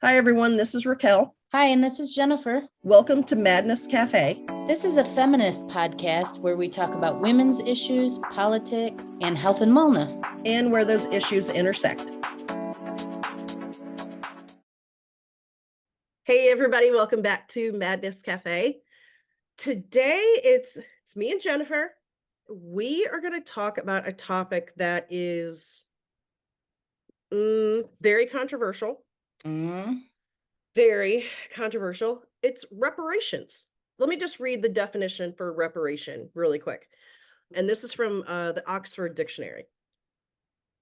Hi, everyone. This is Raquel. Hi, and this is Jennifer. Welcome to Madness Cafe. This is a feminist podcast where we talk about women's issues, politics, and health and wellness. And where those issues intersect. Hey, everybody. Welcome back to Madness Cafe. Today, it's me and Jennifer. We are going to talk about a topic that is very controversial. Very controversial. It's reparations. Let me just read the definition for reparation really quick. And this is from the Oxford Dictionary.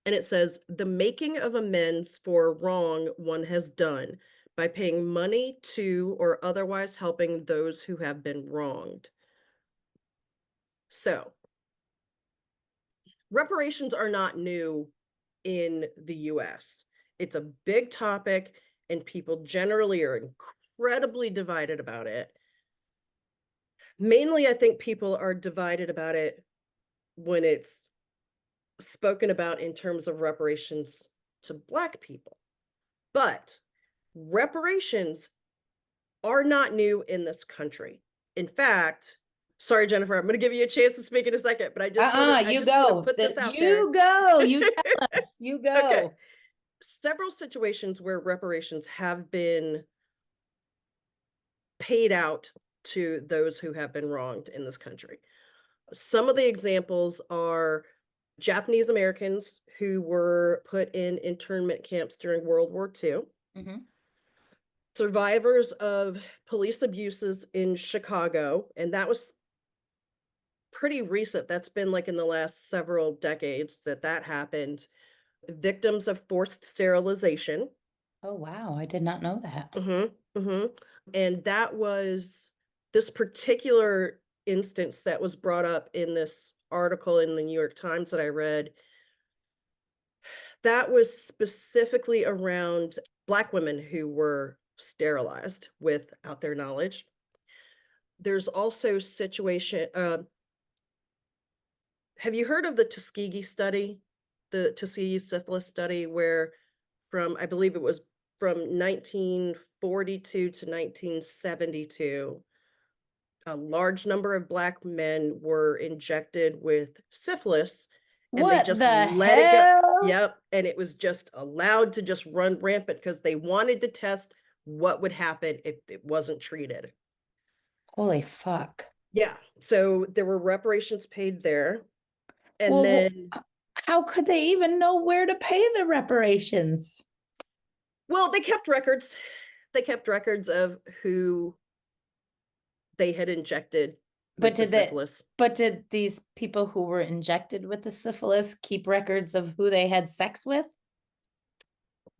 And it says, the making of amends for wrong one has done by paying money to or otherwise helping those who have been wronged. So, reparations are not new in the US. It's a big topic, and people generally are incredibly divided about it. Mainly, I think people are divided about it when it's spoken about in terms of reparations to Black people. But reparations are not new in this country. In fact, sorry, Jennifer, I'm going to give you a chance to speak in a second, but I just want to put this out there. You go. You tell us. You go. Okay. Several situations where reparations have been paid out to those who have been wronged in this country. Some of the examples are Japanese Americans who were put in internment camps during World War II, survivors of police abuses in Chicago, and that was pretty recent. That's been like in the last several decades that happened. Victims of forced sterilization. Oh, wow. I did not know that. And that was this particular instance that was brought up in this article in the New York Times that I read. That was specifically around Black women who were sterilized without their knowledge. There's also situation. Have you heard of the Tuskegee study, the Tuskegee syphilis study, where I believe it was from 1942 to 1972, a large number of Black men were injected with syphilis, and they just let it go. Yep. And it was just allowed to just run rampant because they wanted to test what would happen if it wasn't treated. Holy fuck. Yeah. So there were reparations paid there. And then how could they even know where to pay the reparations? Well, they kept records. They kept records of who they had injected with the syphilis. But did these people who were injected with the syphilis keep records of who they had sex with?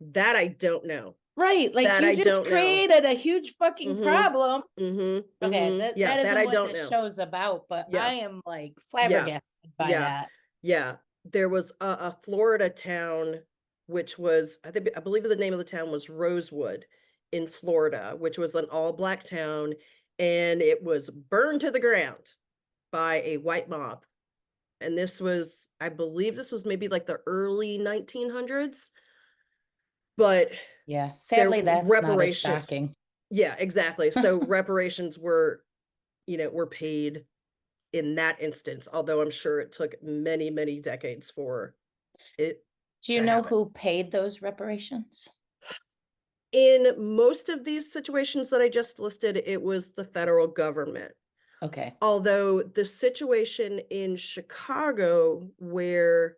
That I don't know. Right, like you just created a huge fucking problem. Okay, that isn't what this show's about, but I am like flabbergasted by that. Yeah, there was a Florida town, which was, I believe the name of the town was Rosewood in Florida, which was an all-Black town, and it was burned to the ground by a white mob. And this was, I believe this was maybe like the early 1900s. But yeah, sadly, that's not as shocking. Yeah, exactly. So reparations were paid in that instance, although I'm sure it took many, many decades for it. Do you know who paid those reparations? In most of these situations that I just listed, it was the federal government. Okay. Although the situation in Chicago, where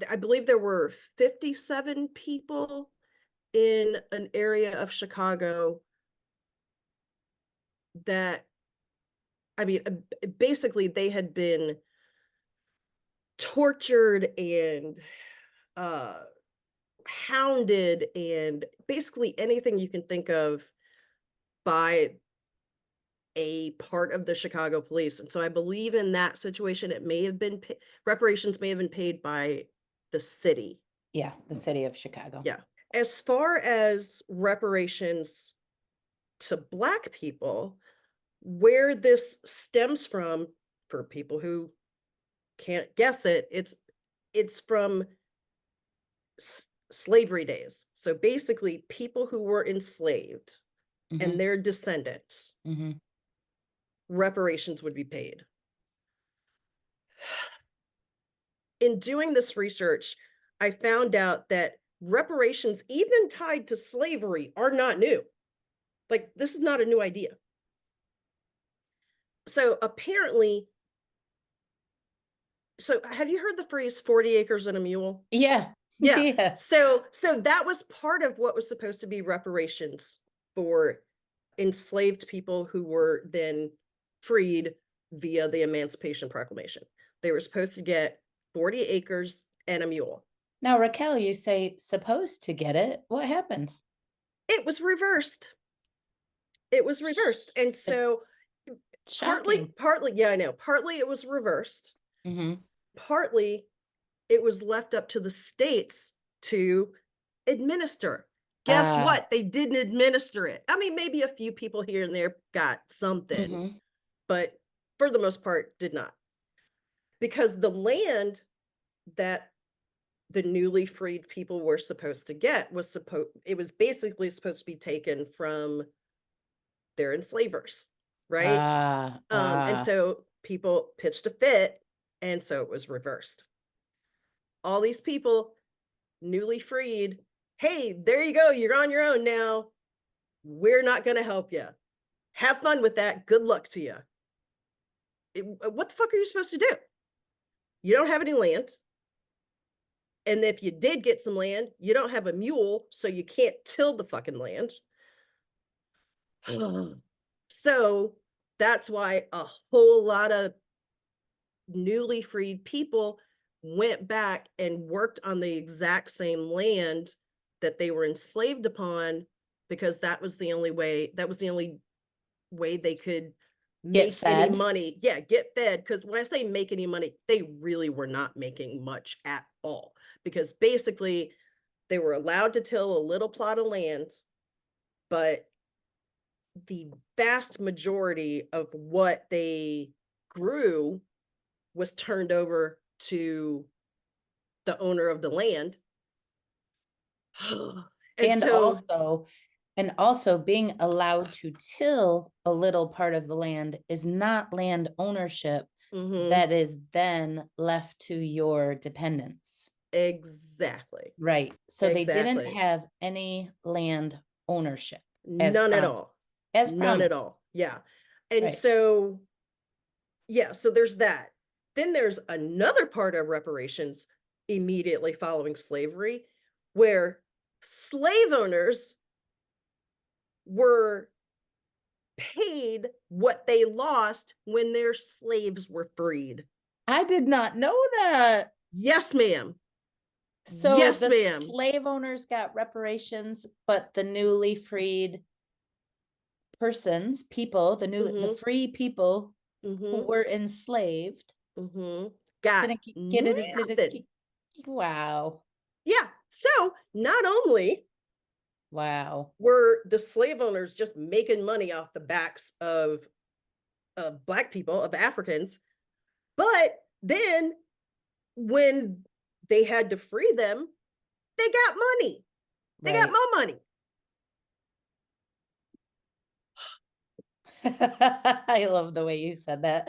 I believe there were 57 people in an area of Chicago that, I mean, basically they had been tortured and hounded and basically anything you can think of by a part of the Chicago police. And so I believe in that situation, it may have been reparations may have been paid by the city. Yeah, the city of Chicago. Yeah. As far as reparations to Black people, where this stems from, for people who can't guess it, it's from slavery days. So basically people who were enslaved and their descendants, reparations would be paid. In doing this research, I found out that reparations, even tied to slavery, are not new. Like, this is not a new idea. So apparently, so have you heard the phrase 40 acres and a mule? Yeah. Yeah. Yeah. So that was part of what was supposed to be reparations for enslaved people who were then freed via the Emancipation Proclamation. They were supposed to get 40 acres and a mule. Now, Raquel, you say supposed to get it. What happened? It was reversed. It was reversed. And so partly, yeah, I know. Partly it was reversed. Partly it was left up to the states to administer. Guess what? They didn't administer it. I mean, maybe a few people here and there got something, but for the most part did not. Because the land that the newly freed people were supposed to get was basically supposed to be taken from their enslavers, right? And so people pitched a fit, and so it was reversed. All these people newly freed, hey, there you go, you're on your own now. We're not going to help you. Have fun with that. Good luck to you. What the fuck are you supposed to do? You don't have any land. And if you did get some land, you don't have a mule, so you can't till the fucking land. So that's why a whole lot of newly freed people went back and worked on the exact same land that they were enslaved upon, because that was the only way they could make any money. Yeah, get fed. Because when I say make any money, they really were not making much at all, because basically they were allowed to till a little plot of land, but the vast majority of what they grew was turned over to the owner of the land. And also being allowed to till a little part of the land is not land ownership that is then left to your dependents. Exactly. Right. So they didn't have any land ownership. None at all. None at all. Yeah. And so, yeah, so there's that. Then there's another part of reparations immediately following slavery, where slave owners were paid what they lost when their slaves were freed. I did not know that. Yes, ma'am. So yes, the slave owners got reparations, but the newly freed people, the free people who were enslaved got nothing. Wow. Yeah. So not only were the slave owners just making money off the backs of Black people, of Africans, but then when they had to free them, they got money. They got more money. I love the way you said that,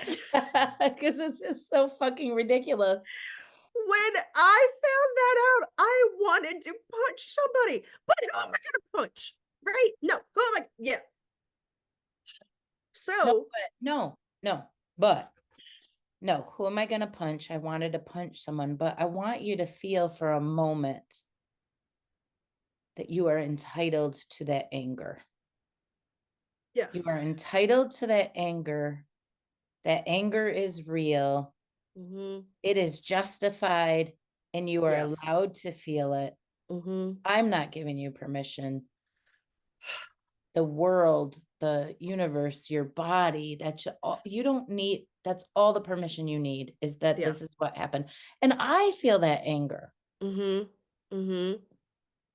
because it's just so fucking ridiculous. When I found that out, I wanted to punch somebody, but who am I going to punch? Right? No, who am I? Yeah. So no, who am I going to punch? I wanted to punch someone, but I want you to feel for a moment that you are entitled to that anger. Yes. You are entitled to that anger. That anger is real. It is justified, and you are allowed to feel it. I'm not giving you permission. The world, the universe, your body, you don't need, that's all the permission you need, is that this is what happened. And I feel that anger. And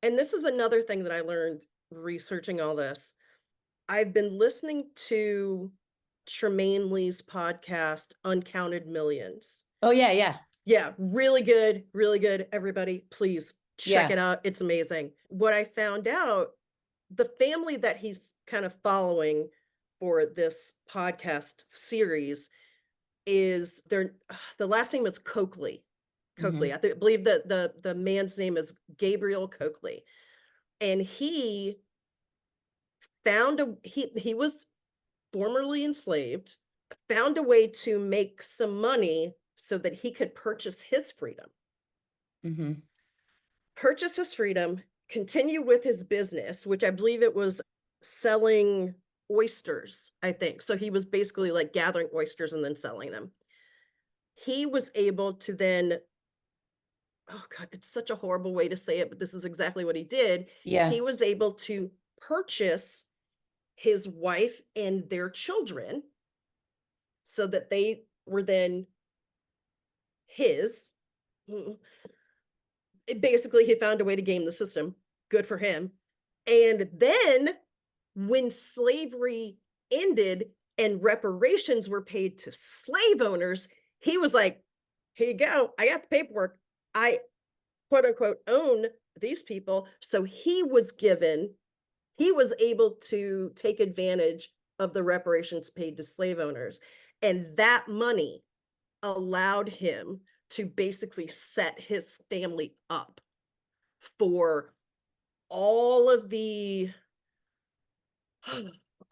this is another thing that I learned researching all this. I've been listening to Tremaine Lee's podcast, Uncounted Millions. Oh, yeah. Yeah, really good, really good. Everybody, please Check Yeah. it out. It's amazing. What I found out, the family that he's kind of following for this podcast series is the last name is Coakley. Coakley. Mhm. Believe that the man's name is Gabriel Coakley. And he was formerly enslaved, found a way to make some money so that he could Mhm. purchase his freedom, continue with his business, which I believe it was selling oysters, I think. So he was basically like gathering oysters and then selling them. He was able to then, oh God, it's such a horrible way to say it, but this is exactly what he did. He Yes. was able to purchase his wife and their children so that they were then his. Mm, Basically, he found a way to game the system. Good for him. And then when slavery ended and reparations were paid to slave owners, he was like, here you go. I got the paperwork. I quote unquote own these people. So he was able to take advantage of the reparations paid to slave owners. And that money allowed him to basically set his family up for all of the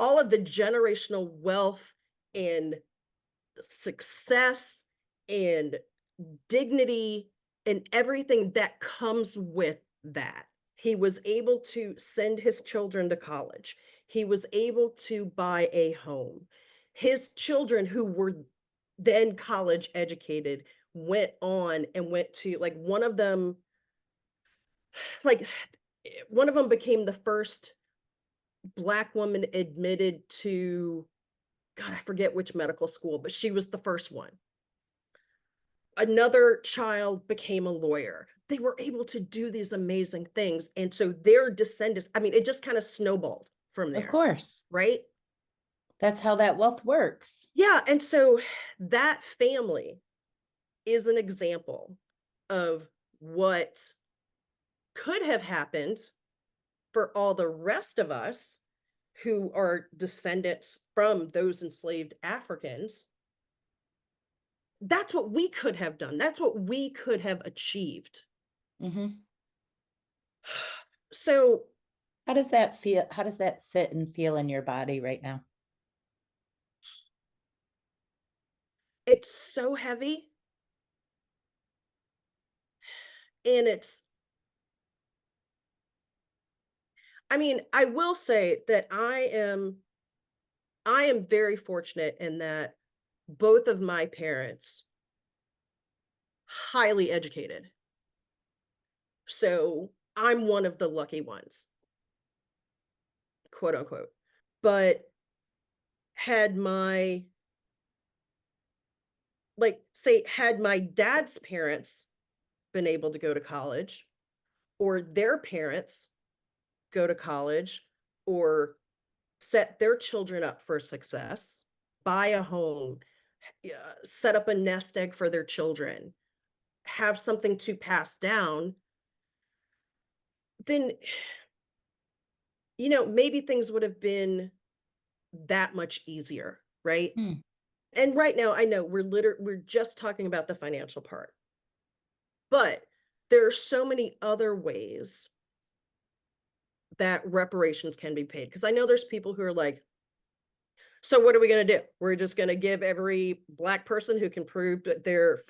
all of the generational wealth and success and dignity and everything that comes with that. He was able to send his children to college. He was able to buy a home. His children, who were then college educated, went on and went to, like, one of them became the first Black woman admitted to, God, I forget which medical school, but she was the first one. Another child became a lawyer. They were able to do these amazing things. And so their descendants, I mean, it just kind of snowballed from Of there, course. right? That's how that wealth works. Yeah. And so that family is an example of what could have happened for all the rest of us who are descendants from those enslaved Africans. That's what we could have done. That's what we could have achieved. Mhm. So How does that feel? How does that sit and feel in your body right now? it's so heavy, and I mean, I will say that I am very fortunate in that both of my parents highly educated. So I'm one of the lucky ones, quote unquote. But had my had my dad's parents been able to go to college, or their parents go to college, or set their children up for success, buy a home, set up a nest egg for their children, have something to pass down, then, maybe things would have been that much easier, right? Hmm. And right now, I know we're just talking about the financial part, but there are so many other ways that reparations can be paid. Because I know there's people who are like, so what are we going to do? We're just going to give every Black person who can prove that they're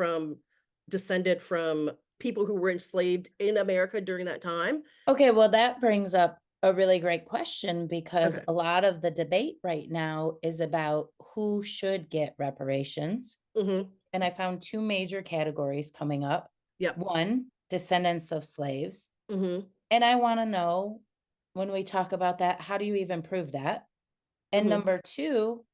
descended from people who were enslaved in America during that time. Okay, well, that brings up a really great question because Okay. a lot of the debate right now is about who should get reparations. Mm-hmm. And I found two major categories coming up. Yep. One, descendants of slaves. Mm-hmm. And I want to know, when we talk about that, how do you even prove that? And Mm-hmm. number two,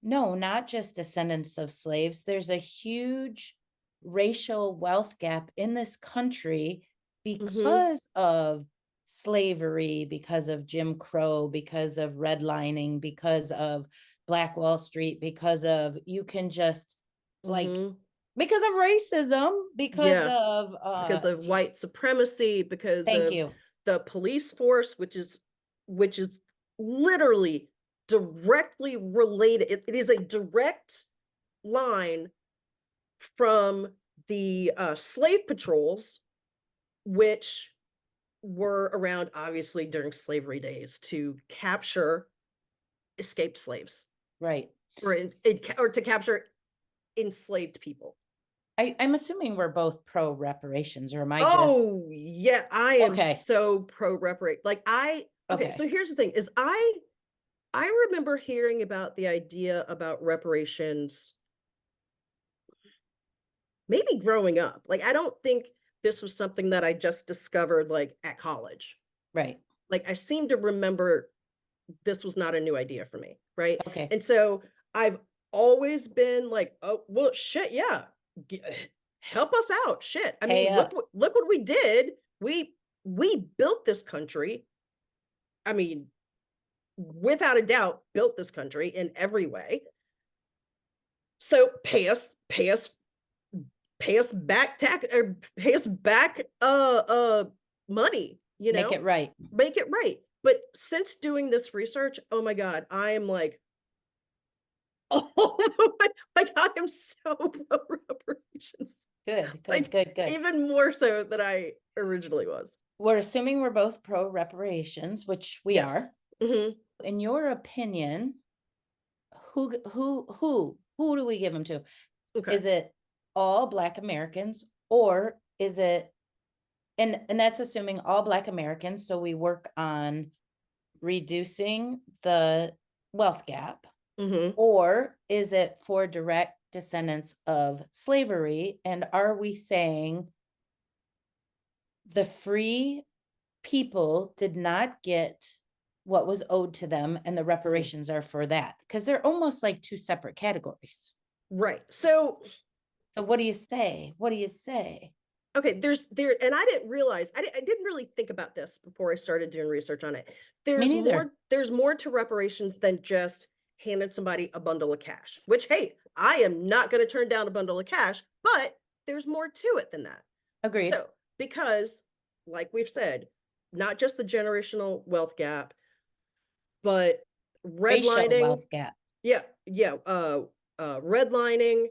no, not just descendants of slaves. There's a huge racial wealth gap in this country Mm-hmm. because of slavery, because of Jim Crow, because of redlining, because of Black Wall Street, because of, you can just, like, Mm-hmm. Because of racism, because Yeah, of because of white supremacy, because thank of you. the police force, which is literally directly related. It is a direct line from the slave patrols, which were around obviously during slavery days to capture escaped slaves, Right. or to capture enslaved people. I'm assuming we're both pro reparations, or am I just Oh yeah, I am okay? so pro reparate. Like okay, so Okay, here's the thing is I remember hearing about the idea about reparations maybe growing up. Like I don't think this was something that I just discovered like at college. right. Like I seem to remember this was not a new idea for me, right? Okay, And so I've always been like, oh well, shit, yeah, g- help us out, shit. I pay mean, up. look what we did. We built this country. I mean, without a doubt, built this country in every way. So pay us back tax, or pay us back money, Make it right. make it right. But since doing this research, oh my God, I am like, oh like I am so pro reparations. Good, good, Like good, good. even more so than I originally was. We're assuming we're both pro reparations, which we Yes. are. Hmm. In your opinion, who do we give them to? Okay. Is it all Black Americans, or is it, and that's assuming all Black Americans, so we work on reducing the wealth gap, Hmm. or is it for direct descendants of slavery? And are we saying the free people did not get what was owed to them and the reparations are for that? Because they're almost like two separate categories. Right. So So what do you say? What do you say? okay, and I didn't realize, I didn't really think about this before I started doing research on it. Me neither. There's more to reparations than just handing somebody a bundle of cash, which, hey, I am not going to turn down a bundle of cash, but there's more to it than that. Agreed. So, because like we've said, not just the generational wealth gap, but Racial redlining, wealth gap. yeah, redlining,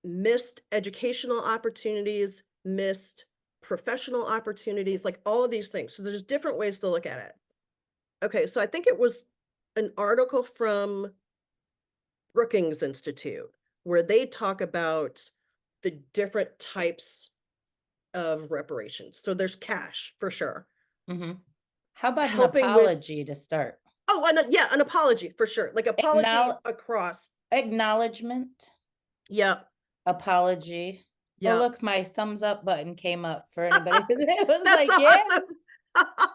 missed educational opportunities, missed professional opportunities, like all of these things. So there's different ways to look at it. Okay, so I think it was an article from Brookings Institute where they talk about the different types of reparations. So there's cash for sure. Mm-hmm. How about an Helping with apology to start? oh, and yeah, an apology for sure. Like apology across. Acknowledgement, Yeah, apology. Oh, yeah. look, my thumbs up button came up for anybody. It was That's like, yeah, awesome.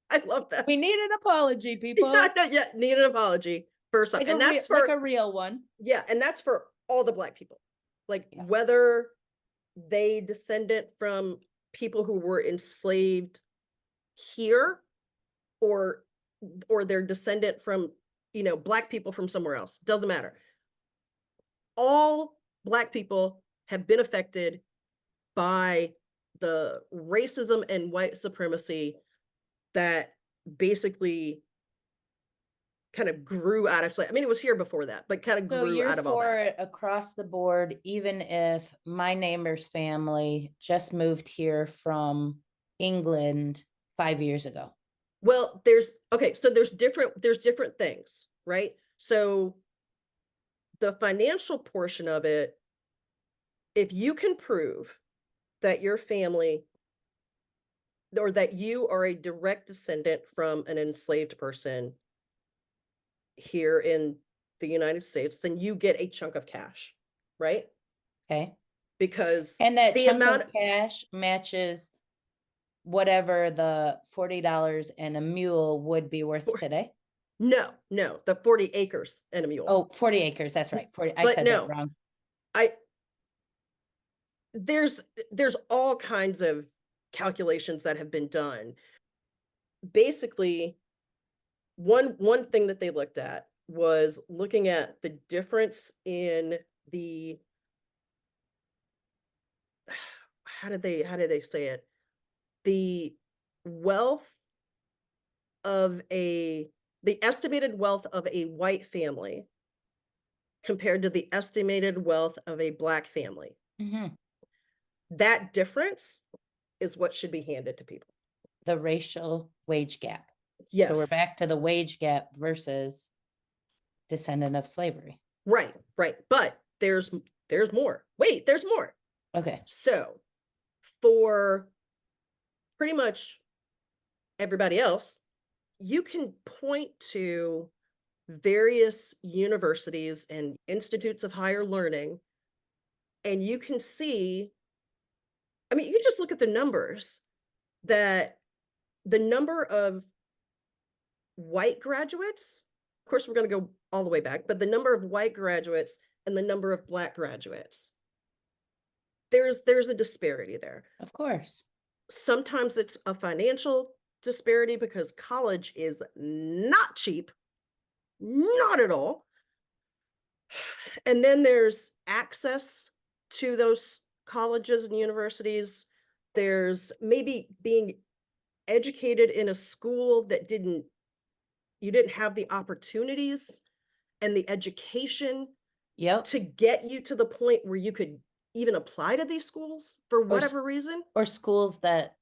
I love that. we need an apology, Yeah, people. no, yeah, need an apology first off. And that's Like for, a real one. yeah, and that's for all the Black people. Like Yeah. whether they descendant from people who were enslaved here, or they're descendant from, Black people from somewhere else. Doesn't matter. All Black people have been affected by the racism and white supremacy that basically kind of grew out of I mean, it was here before that, but kind of So grew you're out of all for that. it across the board, even if my neighbor's family just moved here from England 5 years ago. Well, so there's different things, right? So the financial portion of it, if you can prove that your family, or that you are a direct descendant from an enslaved person here in the United States, then you get a chunk of cash, right? Okay. Because And that the chunk amount, of cash matches whatever the $40 and a mule would be worth today. no, the 40 acres and a mule. Oh, 40 acres. That's right. 40. I But said that no, wrong. I there's all kinds of calculations that have been done. Basically, one thing that they looked at was looking at the difference in the how did they say it? The wealth of a the estimated wealth of a white family compared to the estimated wealth of a black family. Mhm. That difference is what should be handed to people. The racial wage gap. So we're Yes. back to the wage gap versus descendant of slavery. Right, right. But there's more. Wait, there's more. Okay. So, for pretty much everybody else, you can point to various universities and institutes of higher learning, and you can see, I mean, you can just look at the numbers, that the number of white graduates, of course, we're going to go all the way back, but the number of white graduates and the number of black graduates, there's a disparity there. Of course. Sometimes it's a financial disparity because college is not cheap, not at all. And then there's access to those colleges and universities. There's maybe being educated in a school that you didn't have the opportunities and the education Yep. to get you to the point where you could even apply to these schools for Or s whatever reason. or schools that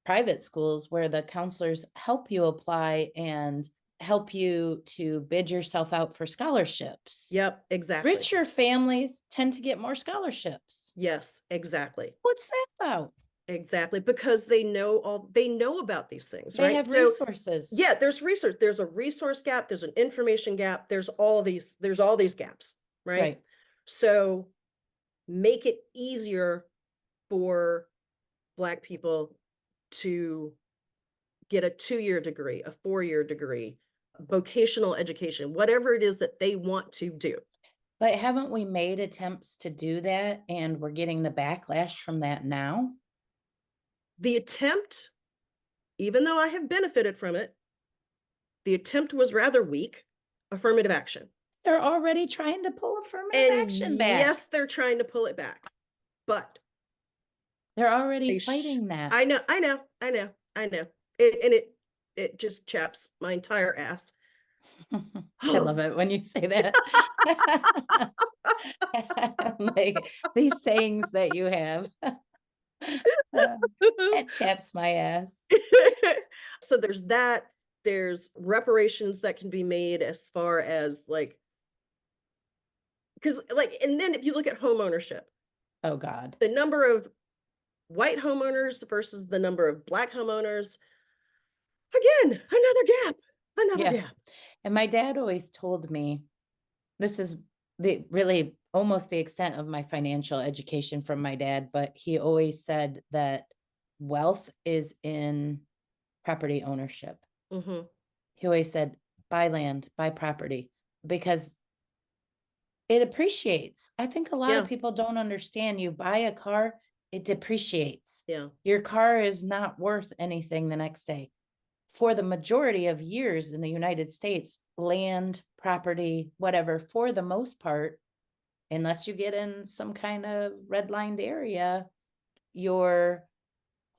private schools where the counselors help you apply and help you to bid yourself out for scholarships. Yep, exactly. Richer families tend to get more scholarships. Yes, exactly. What's that about? Exactly, because they know about these things, They right? have So, resources. yeah, there's research, there's a resource gap, there's an information gap, there's all these gaps, right? Right. So, make it easier for Black people to get a 2-year degree, a 4-year degree, vocational education, whatever it is that they want to do. But haven't we made attempts to do that and we're getting the backlash from that now? The attempt, even though I have benefited from it, the attempt was rather weak. Affirmative action. They're already trying to pull affirmative And action back. yes, they're trying to pull it back, but They're already they sh fighting that. I know, I know, I know, I know. It just chaps my entire ass. I love it when you say that. Like, these sayings that you have. It chaps my ass. So there's that. There's reparations that can be made as far as, like, because, like, and then if you look at home ownership, Oh god. the number of white homeowners versus the number of Black homeowners, again, another Yeah. gap. And my dad always told me, this is the really almost the extent of my financial education from my dad, but he always said that wealth is in property ownership. Mhm. He always said, buy land, buy property, because it appreciates. I think a lot of Yeah, people don't understand. You buy a car, it depreciates. yeah. Your car is not worth anything the next day. For the majority of years in the United States, land, property, whatever, for the most part, unless you get in some kind of redlined area, your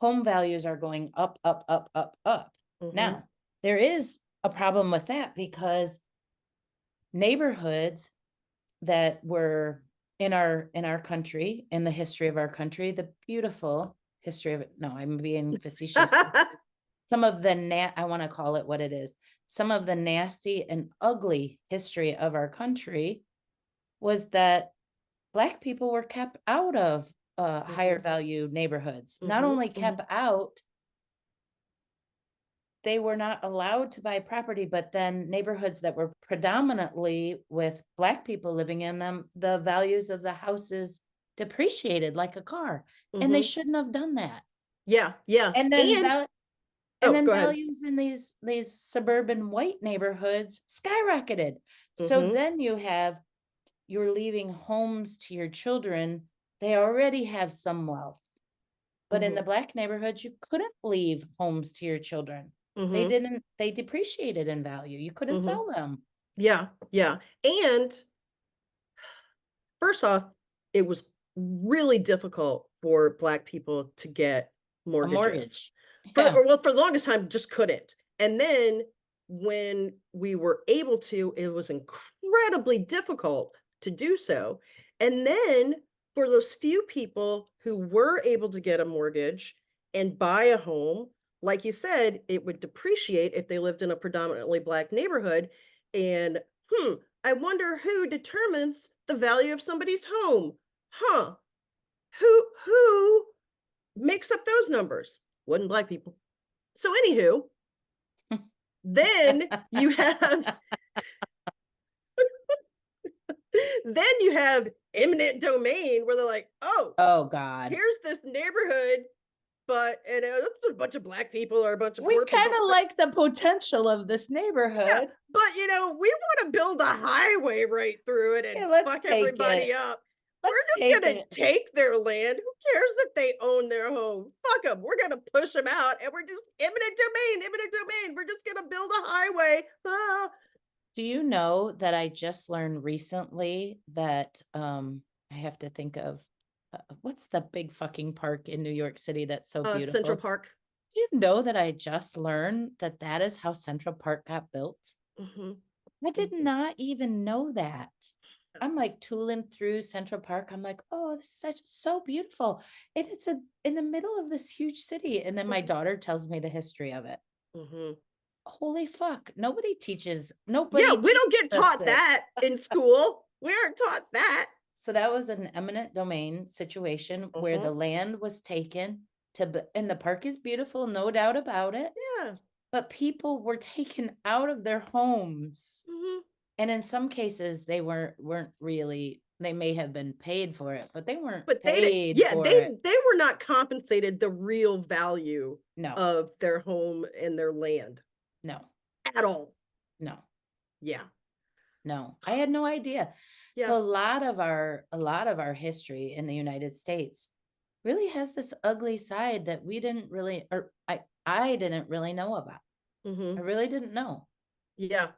home values are going up, up, up, up, up. Mhm. Now, there is a problem with that because neighborhoods that were in our country, in the history of our country, the beautiful history of it. No, I'm being facetious. Some of the I want to call it what it is. Some of the nasty and ugly history of our country was that Black people were kept out of higher Mhm. value neighborhoods. Not Mhm. only Mhm. kept out, they were not allowed to buy property, but then neighborhoods that were predominantly with Black people living in them, the values of the houses depreciated like a car, and they Mhm. shouldn't have done that. Yeah, yeah. And then And val and oh, then go ahead. values in these suburban white neighborhoods skyrocketed. So Mhm. then you're leaving homes to your children, they already have some wealth. But in the Mhm. Black neighborhoods, you couldn't leave homes to your children. Mhm. They depreciated in value. You couldn't Mhm. sell them. Yeah, yeah. And first off, it was really difficult for Black people to get A mortgages. mortgage. Yeah. For the longest time, just couldn't. And then when we were able to, it was incredibly difficult to do so. And then for those few people who were able to get a mortgage and buy a home, like you said, it would depreciate if they lived in a predominantly Black neighborhood. And I wonder who determines the value of somebody's home. Huh? Who makes up those numbers? Wasn't Black people. So anywho, then you have then you have eminent domain where they're like, oh, Oh God. here's this neighborhood, but it's a bunch of Black people or a bunch of We poor kind people. of like the potential of this Yeah, neighborhood. but we want to build a highway right through it and Yeah, let's fuck take everybody it. up. Let's We're take just gonna it. take their land. Who cares if they own their home? Fuck them. We're gonna push them out, and we're just eminent domain, eminent domain. We're just gonna build a highway. Ah. Do you know that I just learned recently that I have to think of what's the big fucking park in New York City that's so Central beautiful? Park. Do you know that I just learned that that is how Central Park got built? Hmm. I did Hmm. not even know that. I'm like tooling through Central Park. I'm like, oh, this is so beautiful. And it's in the middle of this huge city. And then my daughter tells me the history of it. Hmm. Holy fuck. Yeah, Nobody we teaches don't get us taught this. that in school. We aren't taught that. So that was an eminent domain situation where the Hmm. land was taken and the park is beautiful, no doubt about it. Yeah. But people were taken out of their homes. Hmm. And in some cases, they weren't really, they may have been paid for it, but they weren't But they didn't. paid Yeah, for it. they were not compensated the real value No, of their home and their land no, at all. no, Yeah. no. I had no idea. Yeah. So a lot of our history in the United States really has this ugly side that we didn't really, or I didn't really know about. Hmm. I really didn't know. Yeah.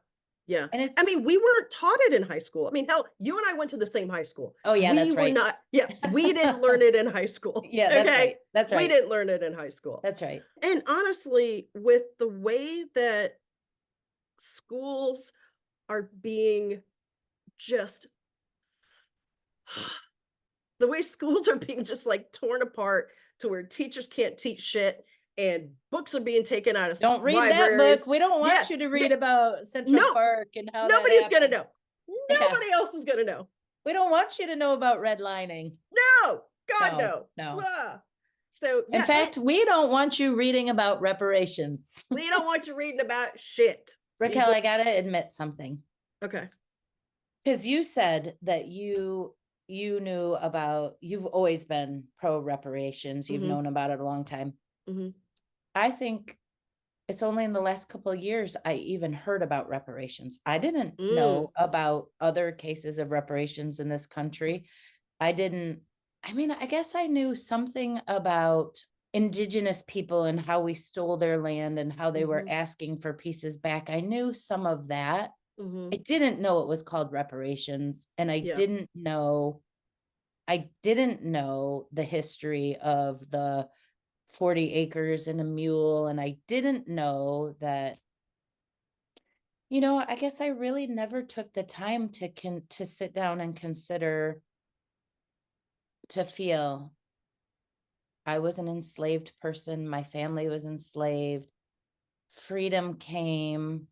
Yeah. And I it's, mean, we weren't taught it in high school. I mean, hell, you and I went to the same high school. oh yeah, We that's were right. not, yeah, we didn't learn it in high school. Yeah, that's Okay. right. That's We right. didn't learn it in high school. That's right. And honestly, with the way that schools are being just the way schools are being just like torn apart to where teachers can't teach shit and books are being taken out of Don't read that book. libraries. We don't Yeah, want you to yeah, read about Central no, Park and how that nobody's gonna happened. know. Yeah. Nobody else is gonna know. We don't want you to know about redlining. No, God No, no. no. Ah. So In yeah, fact, we don't want you reading about reparations. we don't want you reading about shit. Raquel, I gotta admit something. Okay. Because you said that knew about, you've always been pro reparations. You've Hmm. known about it a long time. Hmm. I think it's only in the last couple of years I even heard about reparations. I didn't know about other cases of reparations in this country. I mean, I guess I knew something about indigenous people and how we stole their land and how they were asking for pieces back. I knew some of that. Hmm. I didn't know it was called reparations, and Yeah. I didn't know the history of the 40 acres and a mule, and I didn't know that, I guess I really never took the time to sit down and consider, to feel I was an enslaved person, my family was enslaved, freedom came.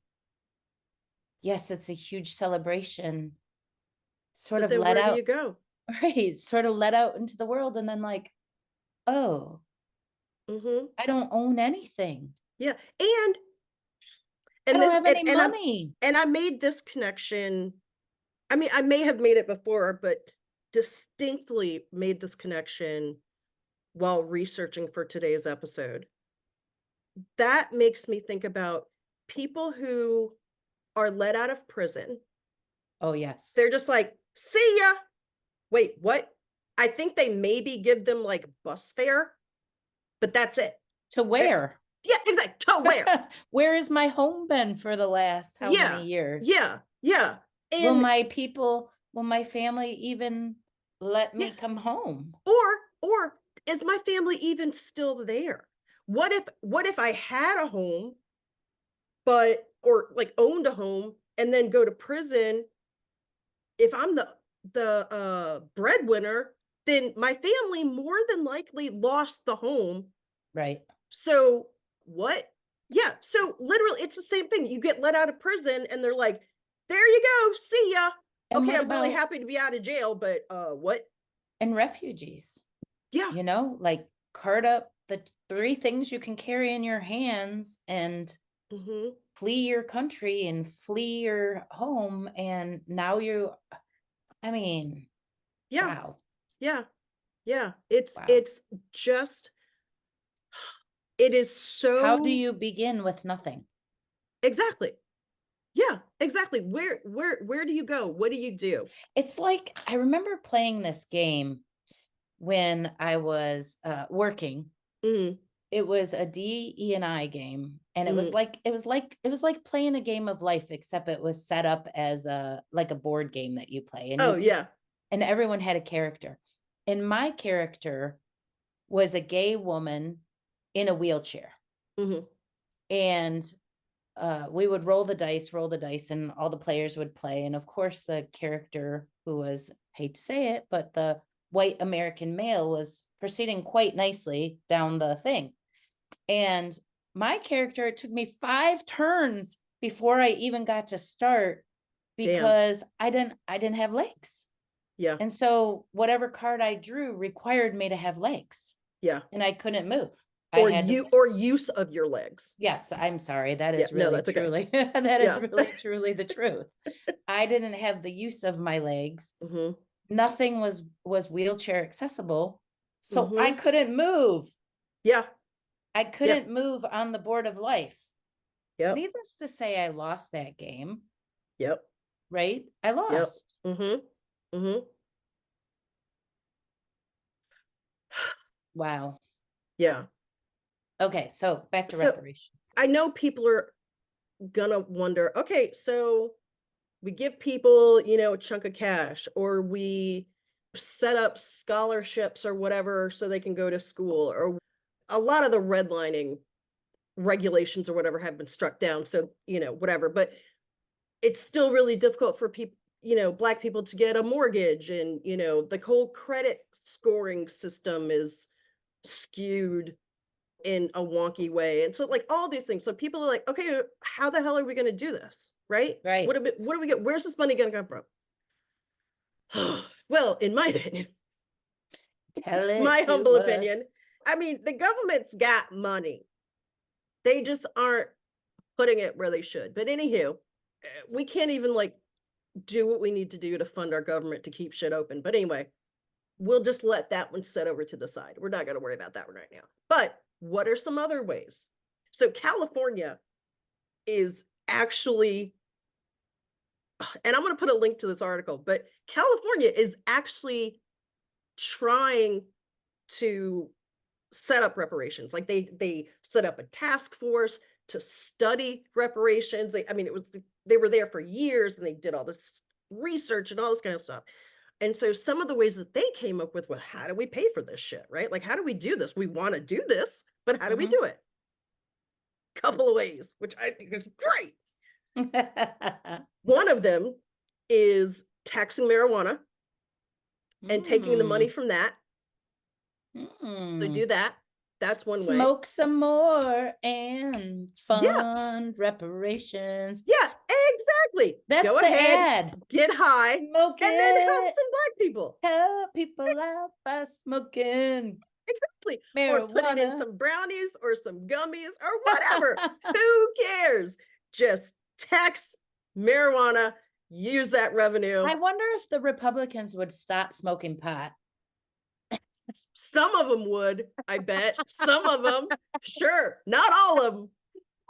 Yes, it's a huge celebration, sort But of then let where do out, you go? right, sort of let out into the world, and then like, oh, Hmm. I don't own anything. Yeah. I And don't this have any money. and I made this connection. I mean, I may have made it before, but distinctly made this connection while researching for today's episode. That makes me think about people who are let out of prison. Oh, yes. They're just like, see ya. Wait, what? I think they maybe give them like bus fare, but that's it. To That's, where? yeah, exactly. To where? Where has my home been for the last how Yeah. many years? Yeah. Yeah. Will And my family even let yeah, me come home? or is my family even still there? What if I had a home, but or like owned a home and then go to prison? If I'm the breadwinner, then my family more than likely lost the home. Right. So what? Yeah. So literally, it's the same thing. You get let out of prison, and they're like, "There you go. See ya." And Okay, what I'm really about happy to be out of jail, but what? and refugees? Yeah. Like cart up the 3 things you can carry in your hands and Hmm. flee your country and flee your home, and now I mean, Yeah. wow. Yeah. Yeah. It's Wow. it's just it is How do so you begin with nothing? exactly. Yeah, exactly. Where do you go? What do you do? It's like I remember playing this game when I was, working. Mm, It was a DE&I game, and mm. it was like playing a game of life, except it was set up as a board game that you play, Oh yeah. and everyone had a character. And my character was a gay woman in a wheelchair. Hmm. And we would roll the dice, and all the players would play. And of course, the character who was, hate to say it, but the white American male was proceeding quite nicely down the thing. And my character, it took me 5 turns before I even got to start Damn. because I didn't have legs. Yeah. And so whatever card I drew required me to have legs, Yeah. and I couldn't move. I Or had to, you or use of your legs. yes, I'm sorry. That Yeah, is no, really that's okay. truly that is Yeah. really truly the truth. I didn't have the use of my legs. Hmm. Nothing was wheelchair accessible. So I Hmm. couldn't move. Yeah. I Yeah. couldn't move on the board of life. Yep. Needless to say, I lost that game, Yep. right? I Yep. lost. Hmm. Hmm. Wow. Yeah. Okay, so back to So reparations. I know people are gonna wonder, okay, so we give people, a chunk of cash, or we set up scholarships or whatever so they can go to school, or a lot of the redlining regulations or whatever have been struck down. So, whatever. But it's still really difficult for people, Black people to get a mortgage. And, the whole credit scoring system is skewed in a wonky way. And so like all these things. So people are like, okay, how the hell are we going to do this? Right? Right. What do we get? Where's this money going to come from? Well, in my opinion, Tell it my to humble opinion, us. I mean, the government's got money. They just aren't putting it where they should. But anywho, we can't even like do what we need to do to fund our government to keep shit open. But anyway, we'll just let that one set over to the side. We're not going to worry about that one right now. But what are some other ways? So California is actually, and I'm going to put a link to this article, but California is actually trying to set up reparations. Like they set up a task force to study reparations. I mean, they were there for years and they did all this research and all this kind of stuff. And so some of the ways that they came up with, well, how do we pay for this shit, right? Like, how do we do this? We want to do this, but how do we Mhm. do it? Couple of ways, which I think is great. One of them is taxing marijuana and taking the money Mm. from that. So Mm. do that. That's one way. Smoke some more and Yeah. fund reparations. Yeah, exactly. That's Go the ahead, ad. get high, and Smoke then help it. some Black people. Help people out by smoking Exactly. Or put it in marijuana. some brownies or some gummies or whatever. Who cares? Just tax marijuana, use that revenue. I wonder if the Republicans would stop smoking pot. Some of them would, I bet. Some of them, sure. Not all of them.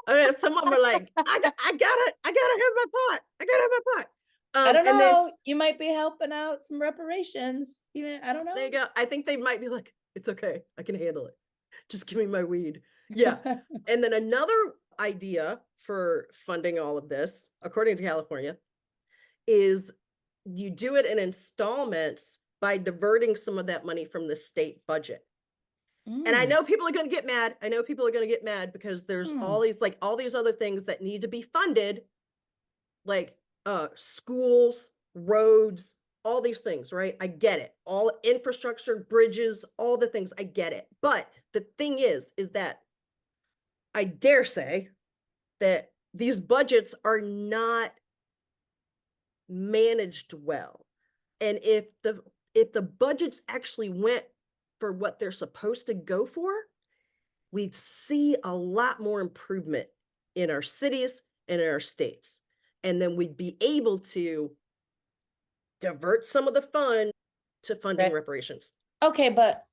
I mean, some of them are like, I gotta have my pot. I gotta have my pot. I don't And then know. You might be helping out some reparations. Even I don't there you know. go. I think they might be like, it's okay. I can handle it. Just give me my weed. Yeah. And then another idea for funding all of this, according to California, is you do it in installments by diverting some of that money from the state budget. And I know people are going to get mad. I know people are going to get mad because there's all these other things that need to be funded, like schools, roads, all these things, right? I get it. All infrastructure, bridges, all the things, I get it. But the thing is that I dare say that these budgets are not managed well. And if the budgets actually went for what they're supposed to go for, we'd see a lot more improvement in our cities and in our states. And then we'd be able to divert some of the fund to funding reparations. Okay, but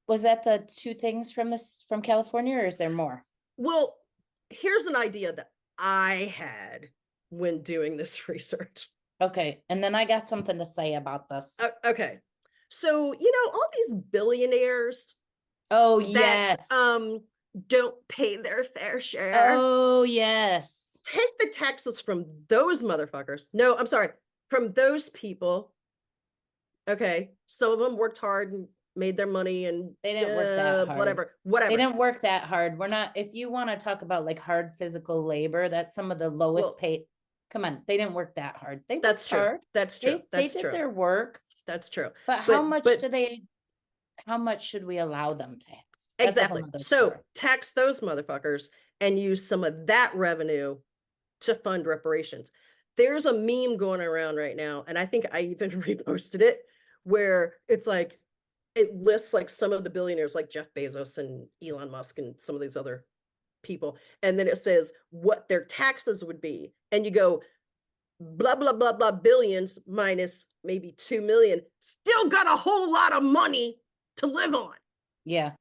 was that the two things from California, or is there more? Well, here's an idea that I had when doing this research. Okay, and then I got something to say about this. Okay. So, all these billionaires Oh, that yes. don't pay their fair share. Oh, yes. Take the taxes from those motherfuckers. No, I'm sorry, from those people. Okay, some of them worked hard and made their money, and they didn't work that hard. Whatever. They didn't work that hard. We're not. If you want to talk about like hard physical labor, that's some of the lowest paid. Come on, they didn't work that hard. They worked hard. That's true. They did their work. That's true. But how much do they? How much should we allow them to? Exactly. So tax those motherfuckers and use some of that revenue to fund reparations. There's a meme going around right now, and I think I even reposted it, where it's like, it lists like some of the billionaires like Jeff Bezos and Elon Musk and some of these other people. And then it says what their taxes would be. And you go, blah, blah, blah, blah, billions minus maybe 2 million, still got a whole lot of money to live on. Yeah.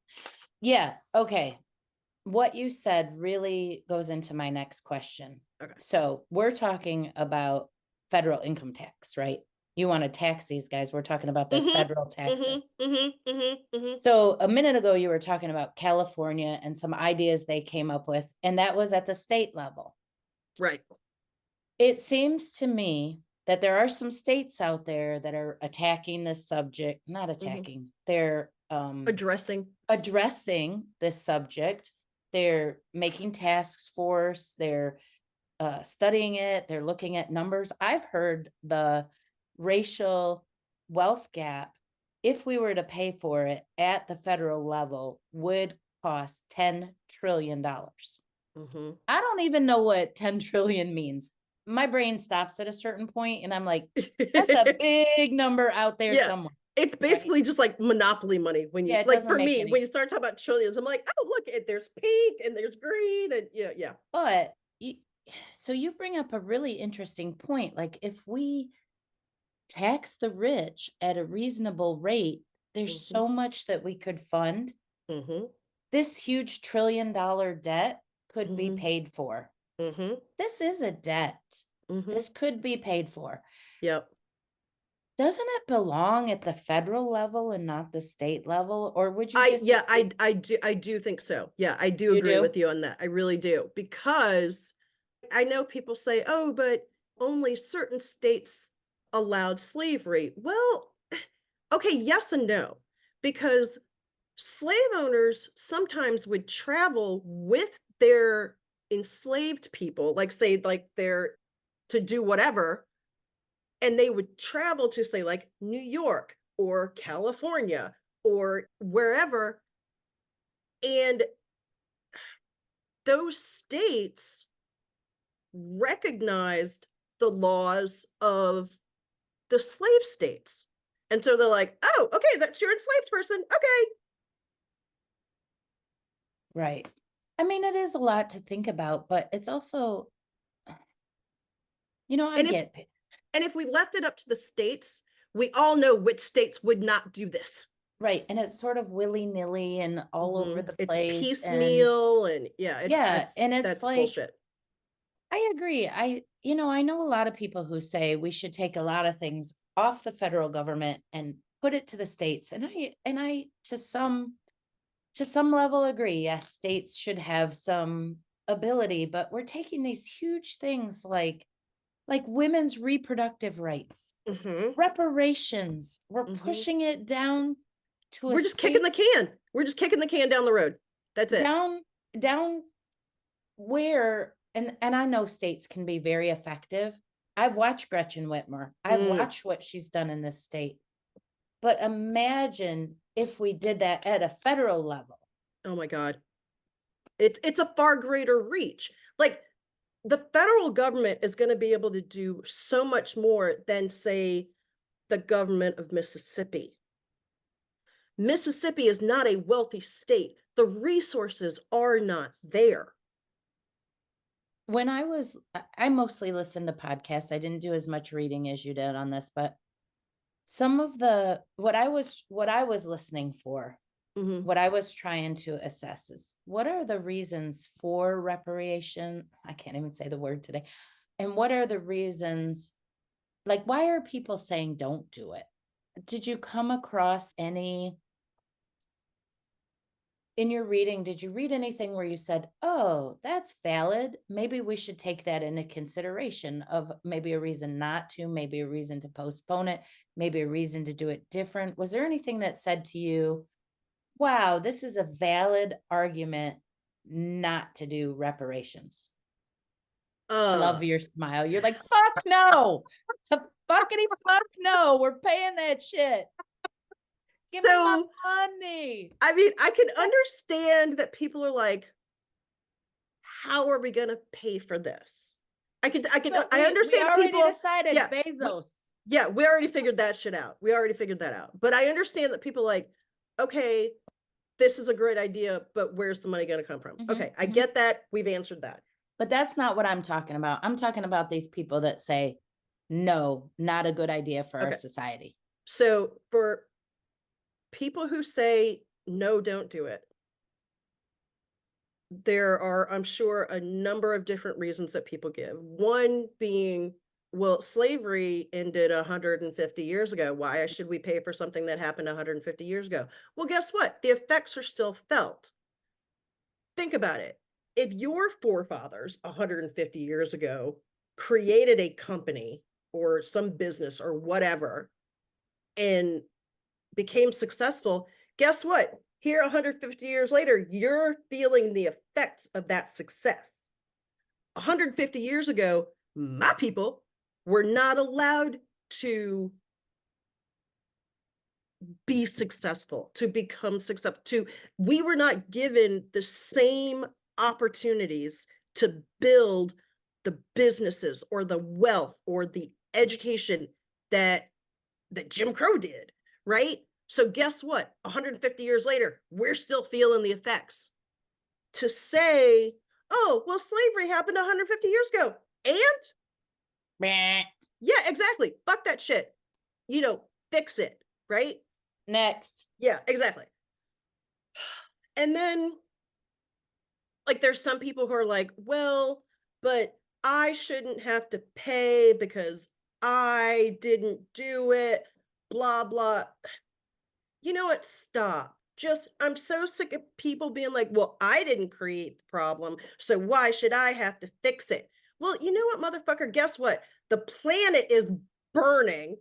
Yeah. Okay. What you said really goes into my next question. Okay. So we're talking about federal income tax, right? You want to tax these guys. We're talking about their federal taxes. So a minute ago, you were talking about California and some ideas they came up with, and that was at the state level. Right. It seems to me that there are some states out there that are attacking this subject, not attacking, they're addressing this subject. They're making task force, they're studying it, they're looking at numbers. I've heard the racial wealth gap, if we were to pay for it at the federal level, would cost $10 trillion. I don't even know what 10 trillion means. My brain stops at a certain point and I'm like, that's a big number out there somewhere. It's basically just like monopoly money when you, like for me, when you start talking about trillions, I'm like, oh, look, there's pink and there's green and yeah. But so you bring up a really interesting point. Like if we tax the rich at a reasonable rate, there's so much that we could fund. This huge $1 trillion debt could be paid for. This is a debt. This could be paid for. Yep. Doesn't it belong at the federal level and not the state level? Or would you I do think so. Yeah, I do agree with you on that. I really do. Because I know people say, oh, but only certain states allowed slavery. Well, okay, yes and no. Because slave owners sometimes would travel with their enslaved people, like say, like they're to do whatever. And they would travel to say like New York or California or wherever. And those states recognized the laws of the slave states. And so they're like, oh, okay, that's your enslaved person. Okay. Right. I mean, it is a lot to think about, but it's also, and if we left it up to the states, we all know which states would not do this. Right. And it's sort of willy-nilly and all over the place. It's piecemeal and it's like bullshit. I agree. I know a lot of people who say we should take a lot of things off the federal government and put it to the states. And I to some level agree. Yes, states should have some ability, but we're taking these huge things like women's reproductive rights, reparations. We're pushing it down to we're just kicking the can. We're just kicking the can down the road. That's it. Down where, and I know states can be very effective. I've watched Gretchen Whitmer. I've watched what she's done in this state. But imagine if we did that at a federal level. Oh my God. It's a far greater reach. Like, the federal government is going to be able to do so much more than, say, the government of Mississippi. Mississippi is not a wealthy state. The resources are not there. When I mostly listened to podcasts. I didn't do as much reading as you did on this, but some of what I was listening for, what I was trying to assess is, what are the reasons for reparation? I can't even say the word today. And what are the reasons, like, why are people saying don't do it? Did you come across any, in your reading, did you read anything where you said, oh, that's valid, maybe we should take that into consideration, of maybe a reason not to, maybe a reason to postpone it, maybe a reason to do it different? Was there anything that said to you, wow, this is a valid argument not to do reparations? I love your smile. You're like, fuck no. Fuckity fuck no. We're paying that shit. Give me my money. I mean, I can understand that people are like, how are we going to pay for this? I understand we already people decided Bezos. We already figured that shit out. We already figured that out. But I understand that people like, okay, this is a great idea, but where's the money going to come from? Okay, I get that. We've answered that. But that's not what I'm talking about. I'm talking about these people that say, no, not a good idea for our society. So for people who say, no, don't do it, there are, I'm sure, a number of different reasons that people give. One being, well, slavery ended 150 years ago. Why should we pay for something that happened 150 years ago? Well, guess what? The effects are still felt. Think about it. If your forefathers 150 years ago created a company or some business or whatever and became successful, guess what? Here, 150 years later, you're feeling the effects of that success. 150 years ago, my people were not allowed to be successful, to become successful, we were not given the same opportunities to build the businesses or the wealth or the education that Jim Crow did, right? So guess what? 150 years later, we're still feeling the effects. To say, oh, well, slavery happened 150 years ago. And? Yeah, exactly. Fuck that shit. Fix it, right? Next. Yeah, exactly. And then, like, there's some people who are like, well, but I shouldn't have to pay because I didn't do it, blah, blah. You know what? Stop. I'm so sick of people being like, well, I didn't create the problem, so why should I have to fix it? Well, you know what, motherfucker? Guess what? The planet is burning.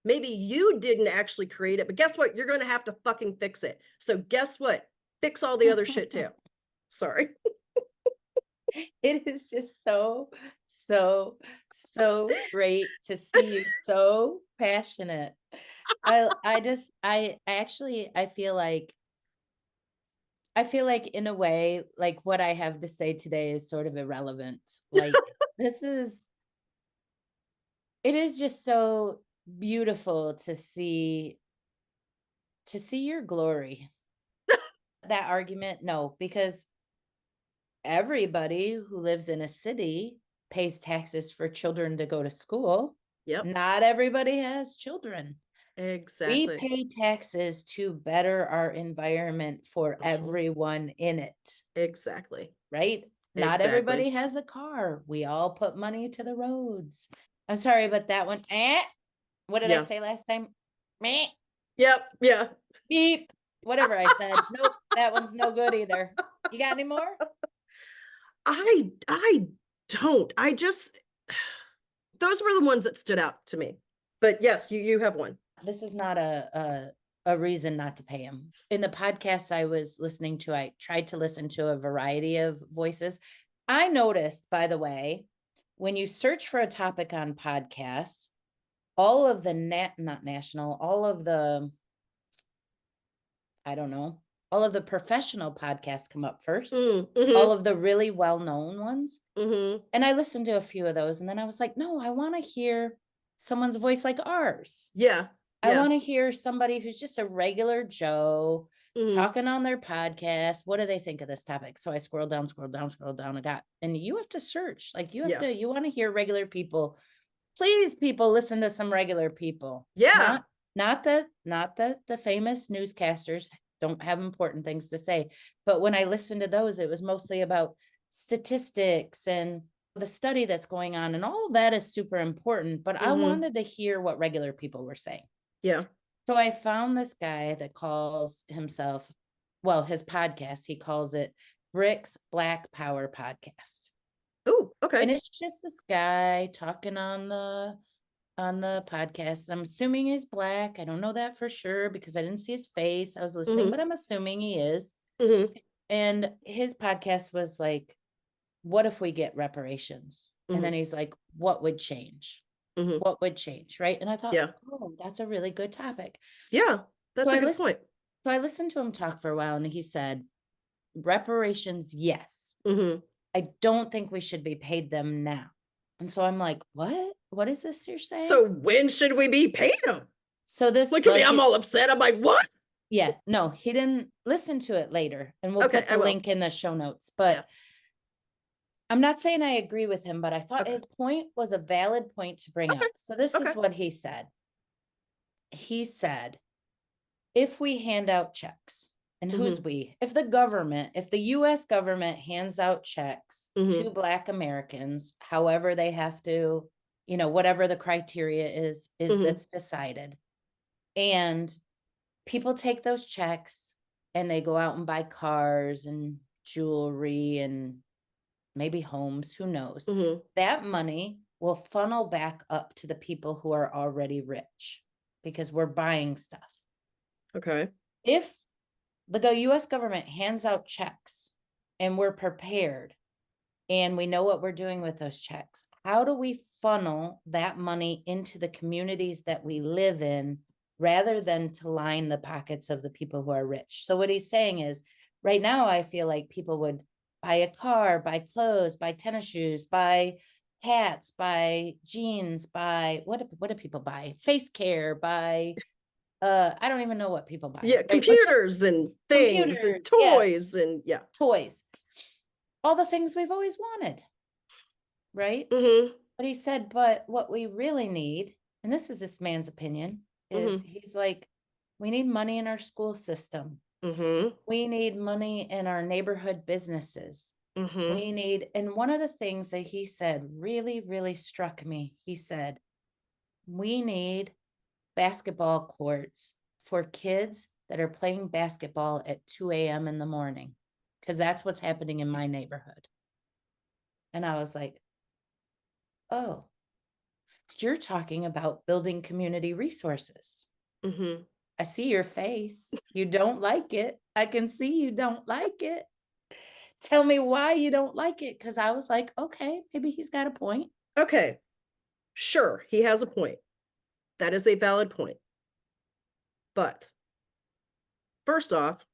Maybe you didn't actually create it, but guess what? You're going to have to fucking fix it. So guess what? Fix all the other shit too. Sorry. It is just so great to see you so passionate. I feel like in a way, like, what I have to say today is sort of irrelevant. Like, it is just so beautiful to see your glory. That argument, no, because everybody who lives in a city pays taxes for children to go to school. Yep. Not everybody has children. Exactly. We pay taxes to better our environment for everyone in it. Exactly. Right? Not everybody has a car. We all put money to the roads. I'm sorry, but that one, what did I say last time? Meh. Yep. Yeah. Beep. Whatever I said. Nope, that one's no good either. You got any more? I don't. Those were the ones that stood out to me. But yes, you have one. This is not a a reason not to pay him. In the podcast I was listening to, I tried to listen to a variety of voices. I noticed, by the way, when you search for a topic on podcasts, all of the not national, all of the, I don't know, all of the professional podcasts come up first, all of the really well-known ones. And I listened to a few of those, and then I was like, no, I want to hear someone's voice like ours. Yeah. I want to hear somebody who's just a regular Joe talking on their podcast. What do they think of this topic? So I scrolled down, and you have to search. Like you want to hear regular people. Please, people, listen to some regular people. Yeah. Not the famous newscasters don't have important things to say. But when I listened to those, it was mostly about statistics and the study that's going on, and all of that is super important. But I wanted to hear what regular people were saying. Yeah. So I found this guy that calls himself, well, his podcast, he calls it Brickz Black Power Podcast. Oh, okay. And it's just this guy talking on the podcast. I'm assuming he's black. I don't know that for sure because I didn't see his face. I was listening, but I'm assuming he is. And his podcast was like, what if we get reparations? And then he's like, what would change? What would change? Right. And I thought, oh, that's a really good topic. Yeah, that's a good point. So I listened to him talk for a while, and he said, reparations, yes. I don't think we should be paid them now. And so I'm like, what? What is this you're saying? So when should we be paid them? So this, look at me, I'm all upset. I'm like, what? Yeah, no, he didn't listen to it later, and we'll put the link in the show notes. But I'm not saying I agree with him, but I thought his point was a valid point to bring up. So this is what he said. He said, if we hand out checks, and who's we? If the US government hands out checks to Black Americans, however they have to, whatever the criteria is that's decided, and people take those checks and they go out and buy cars and jewelry and maybe homes, who knows? That money will funnel back up to the people who are already rich because we're buying stuff. Okay. If the US government hands out checks and we're prepared and we know what we're doing with those checks, how do we funnel that money into the communities that we live in rather than to line the pockets of the people who are rich? So what he's saying is, right now, I feel like people would buy a car, buy clothes, buy tennis shoes, buy hats, buy jeans, buy, what do people buy? Face care, buy, I don't even know what people buy. Yeah, right? Computers and things and toys and toys. All the things we've always wanted, right? But he said, but what we really need, and this is this man's opinion, is he's like, we need money in our school system. We need money in our neighborhood businesses. We need, and one of the things that he said really, really struck me. He said, we need basketball courts for kids that are playing basketball at 2 a.m. in the morning, because that's what's happening in my neighborhood. And I was like, oh, you're talking about building community resources. I see your face. You don't like it. I can see you don't like it. Tell me why you don't like it. Because I was like, okay, maybe he's got a point. Okay, sure, he has a point. That is a valid point. But first off,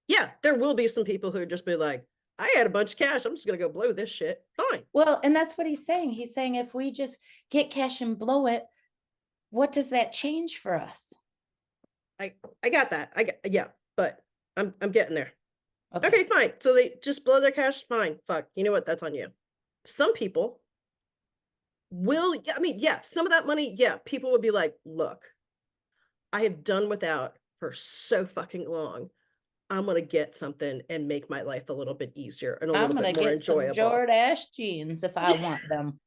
yeah, there will be some people who just be like, I had a bunch of cash, I'm just going to go blow this shit. Fine. Well, and that's what he's saying. He's saying if we just get cash and blow it, what does that change for us? I got that. But I'm getting there. Okay, fine. So they just blow their cash. Fine. Fuck. You know what? That's on you. Some people will, some of that money, people would be like, look, I have done without for so fucking long. I'm going to get something and make my life a little bit easier and a little bit more enjoyable. I'm going to get some Jordache jeans if I want them.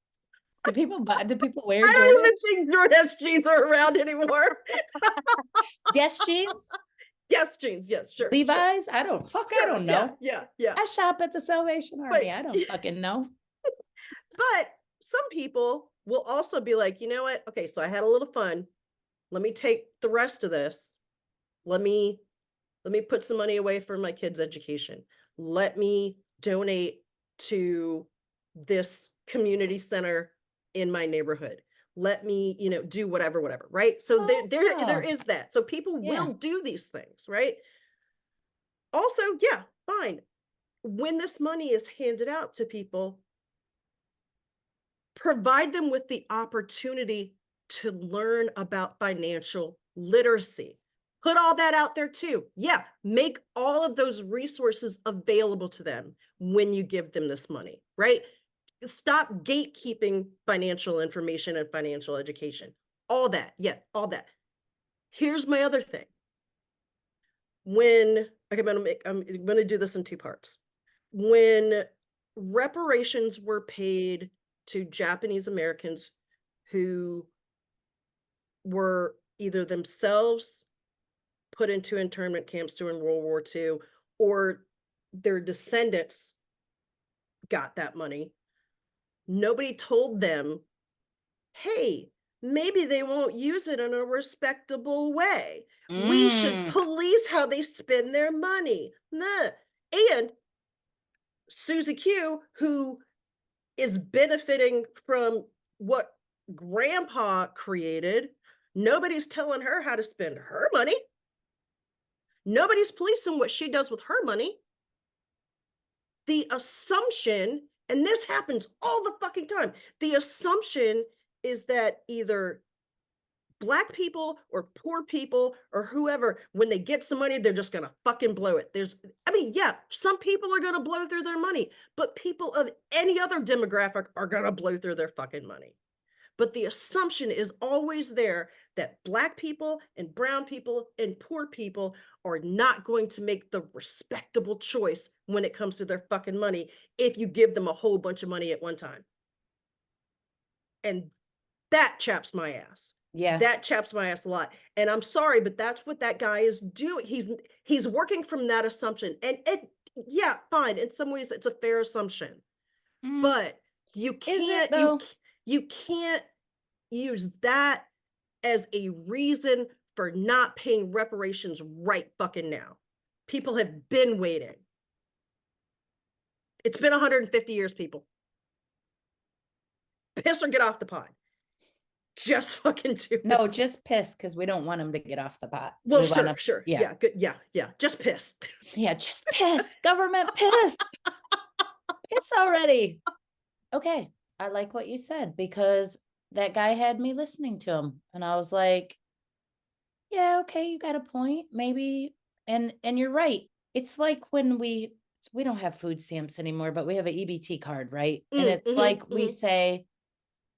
Do people wear Jordache? I don't even think Jordache jeans are around anymore. Yes jeans? Yes jeans, yes, sure. Levi's? Sure. I don't know. Yeah. I shop at the Salvation Army. I don't fucking know. But some people will also be like, you know what? Okay, so I had a little fun. let me take the rest of this. Let me put some money away for my kids' education. Let me donate to this community center in my neighborhood. Let me, do whatever, right? So Oh, there wow. is that. So people Yeah. will do these things, right? Also, yeah, fine. When this money is handed out to people, provide them with the opportunity to learn about financial literacy. Put all that out there too. Yeah, make all of those resources available to them when you give them this money, right? Stop gatekeeping financial information and financial education. All that. Yeah, all that. Here's my other thing. Okay, I'm gonna do this in two parts. When reparations were paid to Japanese Americans who were either themselves put into internment camps during World War II or their descendants got that money, nobody told them, hey, maybe they won't use it in a respectable way. We should Mm. police how they spend their money. Nah. And Susie Q, who is benefiting from what grandpa created, nobody's telling her how to spend her money. Nobody's policing what she does with her money. The assumption, and this happens all the fucking time, the assumption is that either Black people or poor people or whoever, when they get some money, they're just gonna fucking blow it. Yeah, some people are gonna blow through their money, but people of any other demographic are gonna blow through their fucking money. But the assumption is always there that Black people and brown people and poor people are not going to make the respectable choice when it comes to their fucking money if you give them a whole bunch of money at one time. And that chaps my ass. Yeah. That chaps my ass a lot. And I'm sorry, but that's what that guy is doing. He's working from that assumption. And yeah, fine. In some ways, it's a fair assumption. Mm. But you Is it can't, though? you can't use that as a reason for not paying reparations right fucking now. People have been waiting. It's been 150 years, people. Piss or get off the pot. Just fucking do it. No, just piss because we don't want them to get off the pot. Well, We sure, wanna, sure. yeah. Yeah, good. Yeah. Just piss. Yeah, just piss. Government piss. Piss already. Okay. I like what you said because that guy had me listening to him. And I was like, yeah, okay, you got a point. Maybe. And you're right. It's like when we don't have food stamps anymore, but we have an EBT card, right? And it's like we say,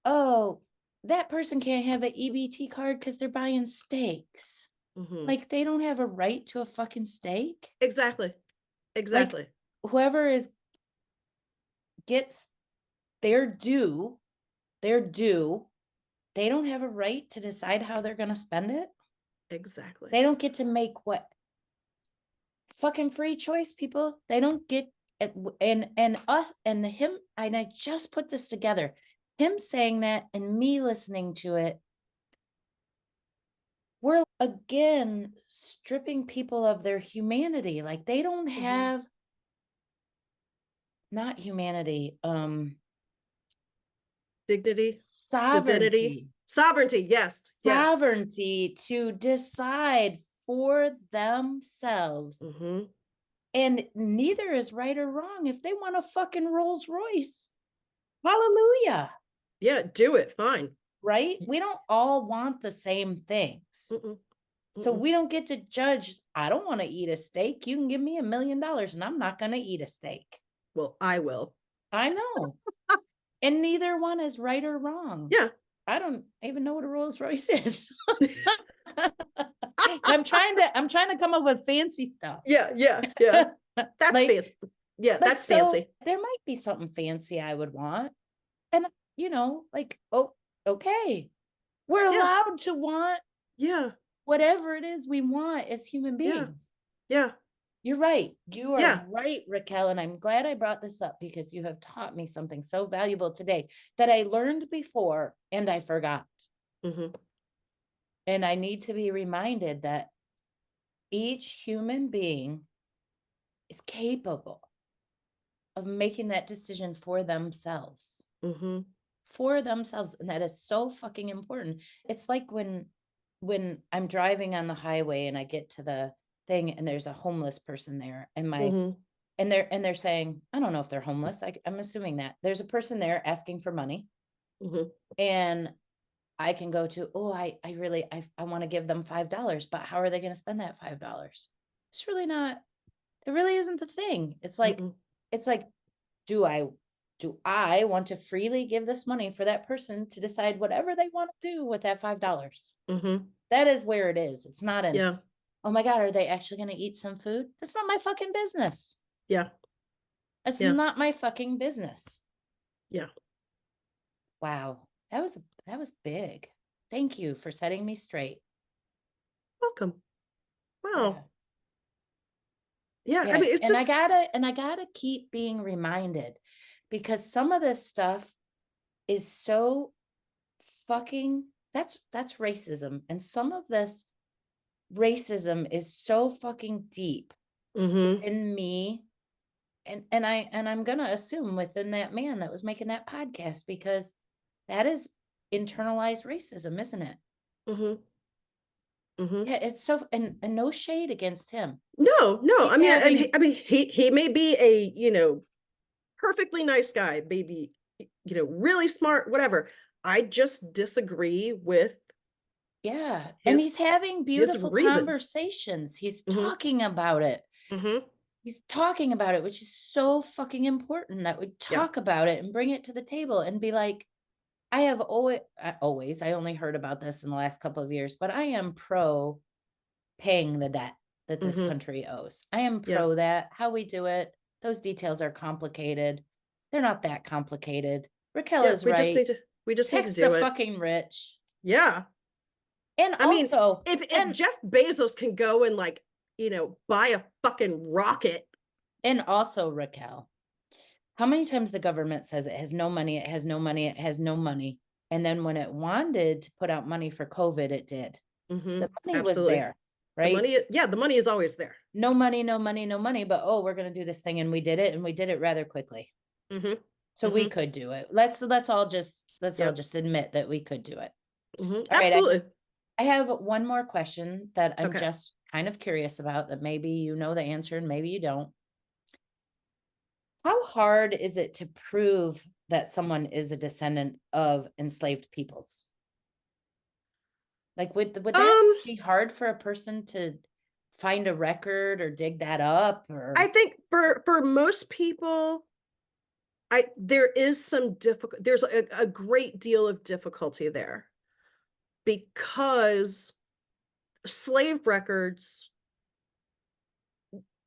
oh, that person can't have an EBT card because they're buying steaks. Like they don't have a right to a fucking steak. Exactly. Like whoever gets their due, they don't have a right to decide how they're going to spend it. Exactly. They don't get to make what fucking free choice, people. They don't get it. And us and him, and I just put this together. Him saying that and me listening to it, we're again stripping people of their humanity. Like they don't have not humanity, dignity, sovereignty. Sovereignty, yes. Sovereignty to decide for themselves. And neither is right or wrong. If they want a fucking Rolls Royce, hallelujah. Yeah, do it. Fine. Right? We don't all want the same things. So we don't get to judge. I don't want to eat a steak. You can give me $1 million and I'm not going to eat a steak. Well, I will. I know. And neither one is right or wrong. Yeah. I don't even know what a Rolls Royce is. I'm trying to come up with fancy stuff. Yeah. That's like, fancy. Yeah, that's fancy. There might be something fancy I would want. And like, oh, okay. We're allowed to want whatever it is we want as human beings. Yeah. You're right. You are right, Raquel. And I'm glad I brought this up because you have taught me something so valuable today that I learned before and I forgot. And I need to be reminded that each human being is capable of making that decision for themselves. For themselves. And that is so fucking important. It's like when I'm driving on the highway and I get to the thing and there's a homeless person there and they're saying, I don't know if they're homeless. I'm assuming that there's a person there asking for money. And I can go to, oh, I really want to give them $5, but how are they going to spend that $5? It's really not, it really isn't the thing. It's like, do I want to freely give this money for that person to decide whatever they want to do with that $5? That is where it is. It's not an, oh my God, are they actually going to eat some food? That's not my fucking business. Yeah. It's not my fucking business. Yeah. Wow. That was big. Thank you for setting me straight. Welcome. Wow. Yeah. Yeah. I mean, it's and just, I gotta keep being reminded, because some of this stuff is so fucking, that's racism. And some of this racism is so fucking deep in me. And I'm gonna assume within that man that was making that podcast, because that is internalized racism, isn't it? Yeah, it's so, and no shade against him. No. He's I mean, having, he may be a, perfectly nice guy, maybe, really smart, whatever. I just disagree with yeah, and his he's having his beautiful reason. conversations. He's talking about it. He's talking about it, which is so fucking important, that we Yeah. talk about it and bring it to the table and be like, I have always, I only heard about this in the last couple of years, but I am pro paying the debt that this country owes. I am Yeah. pro that. How we do it, those details are complicated. They're not that complicated. Raquel Yeah. is right. We just need to Text the do it. fucking rich. Yeah. And I mean, also, if Jeff Bezos can go and like, buy a fucking rocket. and also, Raquel, how many times the government says it has no money, it has no money, it has no money. And then when it wanted to put out money for COVID, it did. The money was Absolutely. there, right? The money is always there. No money, no money, no money. But oh, we're going to do this thing, and we did it, and we did it rather quickly. So we could do it. Let's all just admit that we could do it. All right. Absolutely. I have one more question that I'm Okay. just kind of curious about, that maybe you know the answer and maybe you don't. How hard is it to prove that someone is a descendant of enslaved peoples? Like, would that be hard for a person to find a record or dig that up? Or I think for most people, there is some difficult. There's a great deal of difficulty there, because slave records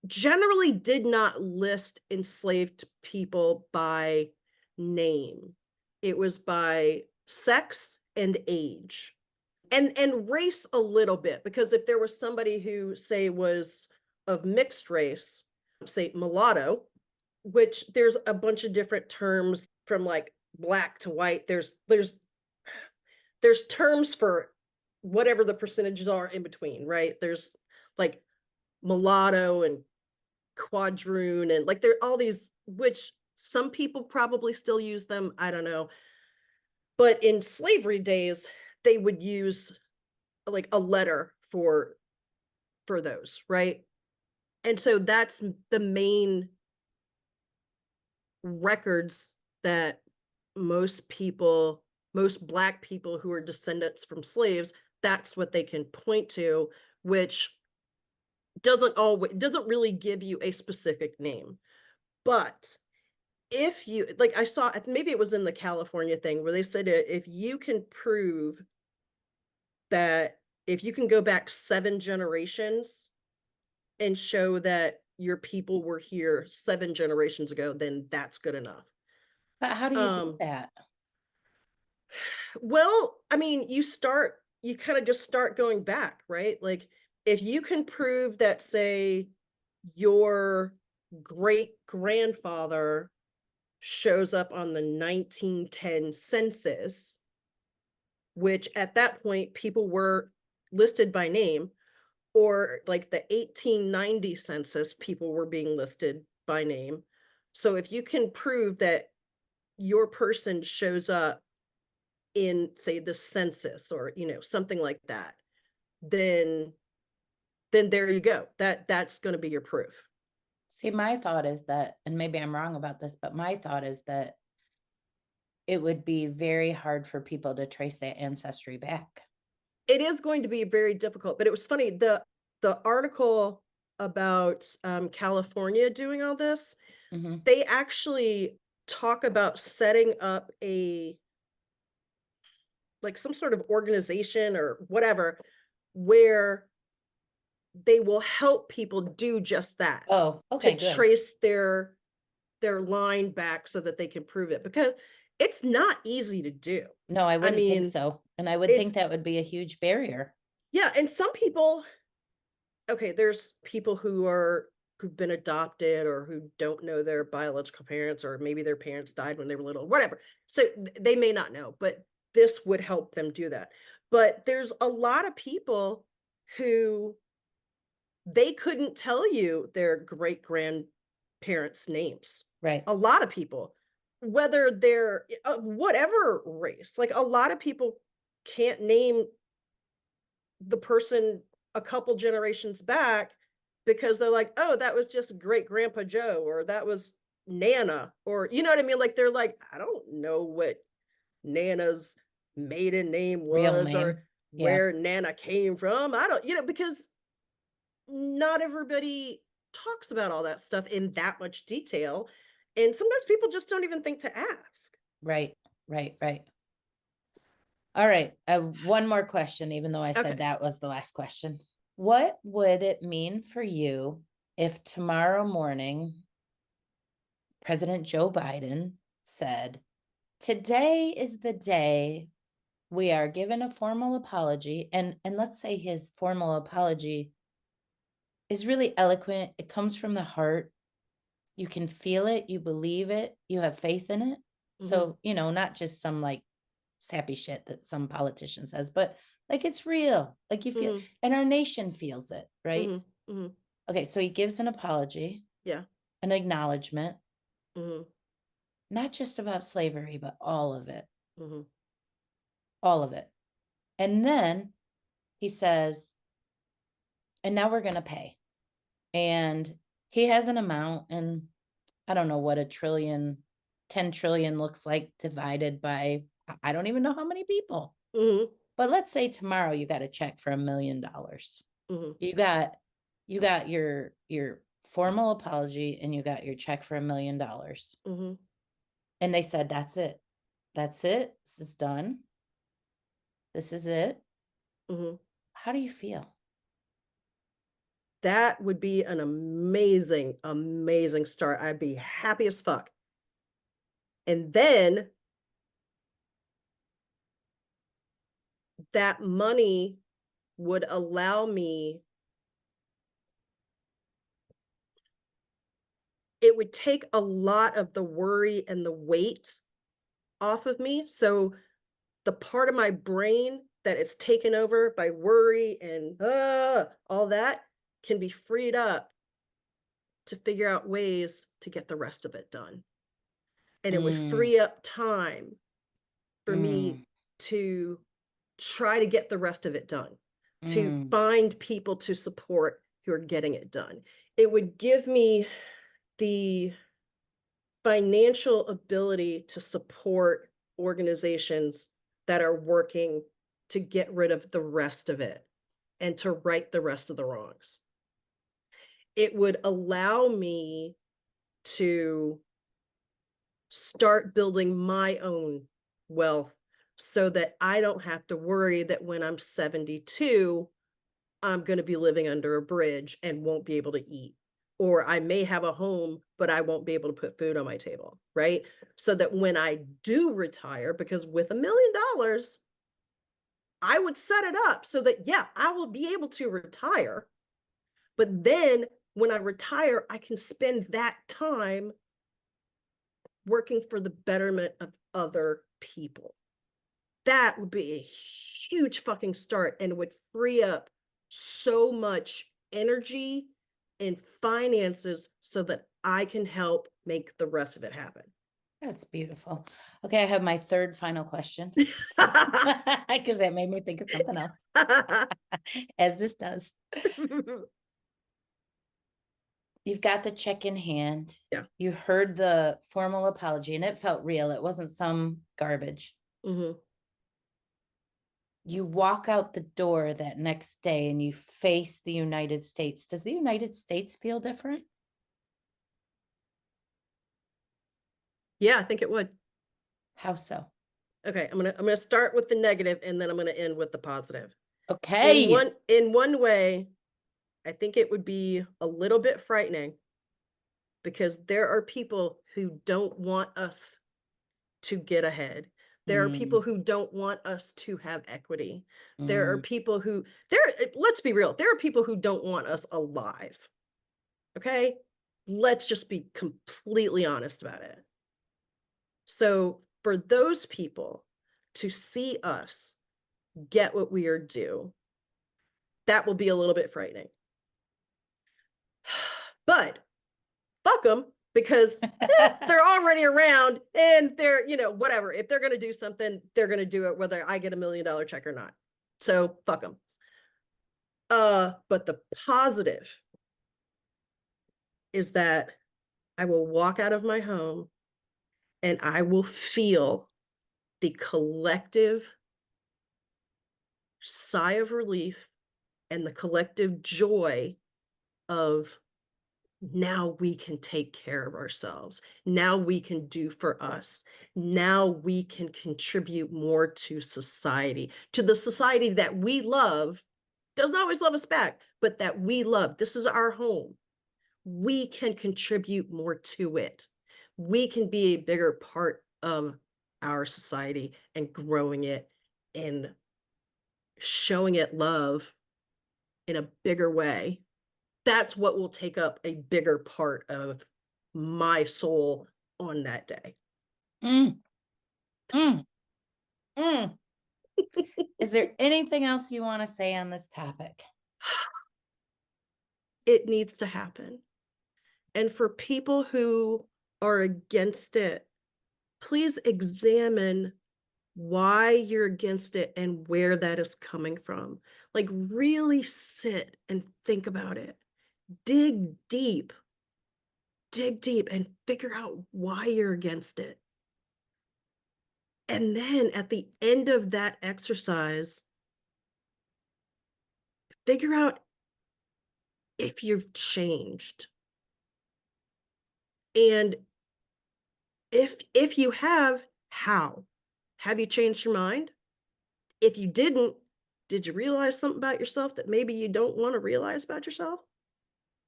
generally did not list enslaved people by name. It was by sex and age. And race a little bit, because if there was somebody who, say, was of mixed race, say mulatto, which there's a bunch of different terms, from like black to white. There's terms for whatever the percentages are in between, right? There's like mulatto and quadroon, and like there are all these, which some people probably still use them, I don't know. But in slavery days, they would use like a letter for those, right? And so that's the main records that most Black people who are descendants from slaves, that's what they can point to, which doesn't really give you a specific name. But if you, like, I saw, maybe it was in the California thing, where they said, if you can prove that, if you can go back 7 generations and show that your people were here 7 generations ago, then that's good enough. but how do you do that? Well, I mean, you kind of just start going back, right? Like, if you can prove that, say, your great grandfather shows up on the 1910 census, which at that point people were listed by name, or like the 1890 census, people were being listed by name. So if you can prove that your person shows up in, say, the census or, something like that, then there you go. That's going to be your proof. See, my thought is that, and maybe I'm wrong about this, but my thought is that it would be very hard for people to trace that ancestry back. It is going to be very difficult, but it was funny, the article about, California doing all this, Mhm. they actually talk about setting up like, some sort of organization or whatever, where they will help people do just that, Oh, to okay, good. trace their line back so that they can prove it, because it's not easy to do. No, I I wouldn't think mean, so, and I would it's think that would be a huge barrier. yeah, and some people, okay, there's people who've been adopted or who don't know their biological parents, or maybe their parents died when they were little, whatever. So they may not know, but this would help them do that. But there's a lot of people who they couldn't tell you their great grandparents' names. Right. A lot of people, whether they're whatever race, like a lot of people can't name the person a couple generations back, because they're like, "Oh, that was just great grandpa Joe," or "That was Nana," or you know what I mean? Like they're like, "I don't know what Nana's maiden name Real was, or name. Yeah. where Nana came from." I don't, because not everybody talks about all that stuff in that much detail. And sometimes people just don't even think to ask. Right. Right, right. All right, one more question, even though I said Okay. that was the last question. What would it mean for you if tomorrow morning President Joe Biden said, "Today is the day we are given a formal apology," and let's say his formal apology is really eloquent, it comes from the heart, you can feel it, you believe it, you have faith in it. Hmm. So, not just some, like, sappy shit that some politician says, but, like, it's real, like, you feel, Hmm. and our nation feels it, right? Hmm. Hmm. Okay, so he gives an apology, Yeah. an acknowledgement, Hmm. not just about slavery, but all of it, Hmm. all of it. And then he says, "And now we're gonna pay." And he has an amount, and I don't know what a trillion, 10 trillion looks like divided by, I don't even know how many people. Hmm. But let's say tomorrow you got a check for $1 million. Hmm. You got your formal apology and you got your check for $1 million. Hmm. And they said, "That's it. That's it. This is done. This is it." Hmm. How do you feel? That would be an amazing, amazing start. I'd be happy as fuck. And then that money would allow me, it would take a lot of the worry and the weight off of me. So the part of my brain that is taken over by worry and all that can be freed up to figure out ways to get the rest of it done. And it would Mm, free up time for me mm, to try to get the rest of it done, to mm, find people to support who are getting it done. It would give me the financial ability to support organizations that are working to get rid of the rest of it and to right the rest of the wrongs. It would allow me to start building my own wealth so that I don't have to worry that when I'm 72, I'm going to be living under a bridge and won't be able to eat. Or I may have a home, but I won't be able to put food on my table, right? So that when I do retire, because with $1 million, I would set it up so that, yeah, I will be able to retire. But then when I retire, I can spend that time working for the betterment of other people. that would be a huge fucking start and would free up so much energy and finances so that I can help make the rest of it happen. That's beautiful. Okay, I have my third final question because that made me think of something else, as this does. You've got the check in hand. Yeah. You heard the formal apology and it felt real. It wasn't some garbage. Mm-hmm. You walk out the door that next day and you face the United States. Does the United States feel different? Yeah, I think it would. How so? Okay, I'm gonna start with the negative and then I'm gonna end with the positive. Okay. In one way, I think it would be a little bit frightening because there are people who don't want us to get ahead. There are Mm, people who don't want us to have equity. There are mm, people who let's be real, there are people who don't want us alive. Okay? Let's just be completely honest about it. So for those people to see us get what we are due, that will be a little bit frightening. But fuck them because they're already around and they're, whatever. If they're going to do something, they're going to do it whether I get $1 million check or not. So fuck them. But the positive is that I will walk out of my home and I will feel the collective sigh of relief and the collective joy of now we can take care of ourselves. Now we can do for us. Now we can contribute more to society, to the society that we love, doesn't always love us back, but that we love. This is our home. We can contribute more to it. We can be a bigger part of our society and growing it and showing it love in a bigger way. That's what will take up a bigger part of my soul on that day. mm, mm, mm. Is there anything else you want to say on this topic? It needs to happen. And for people who are against it, please examine why you're against it and where that is coming from. Like, really sit and think about it. Dig deep and figure out why you're against it. And then at the end of that exercise, figure out if you've changed. And if you have, how? Have you changed your mind? If you didn't, did you realize something about yourself that maybe you don't want to realize about yourself?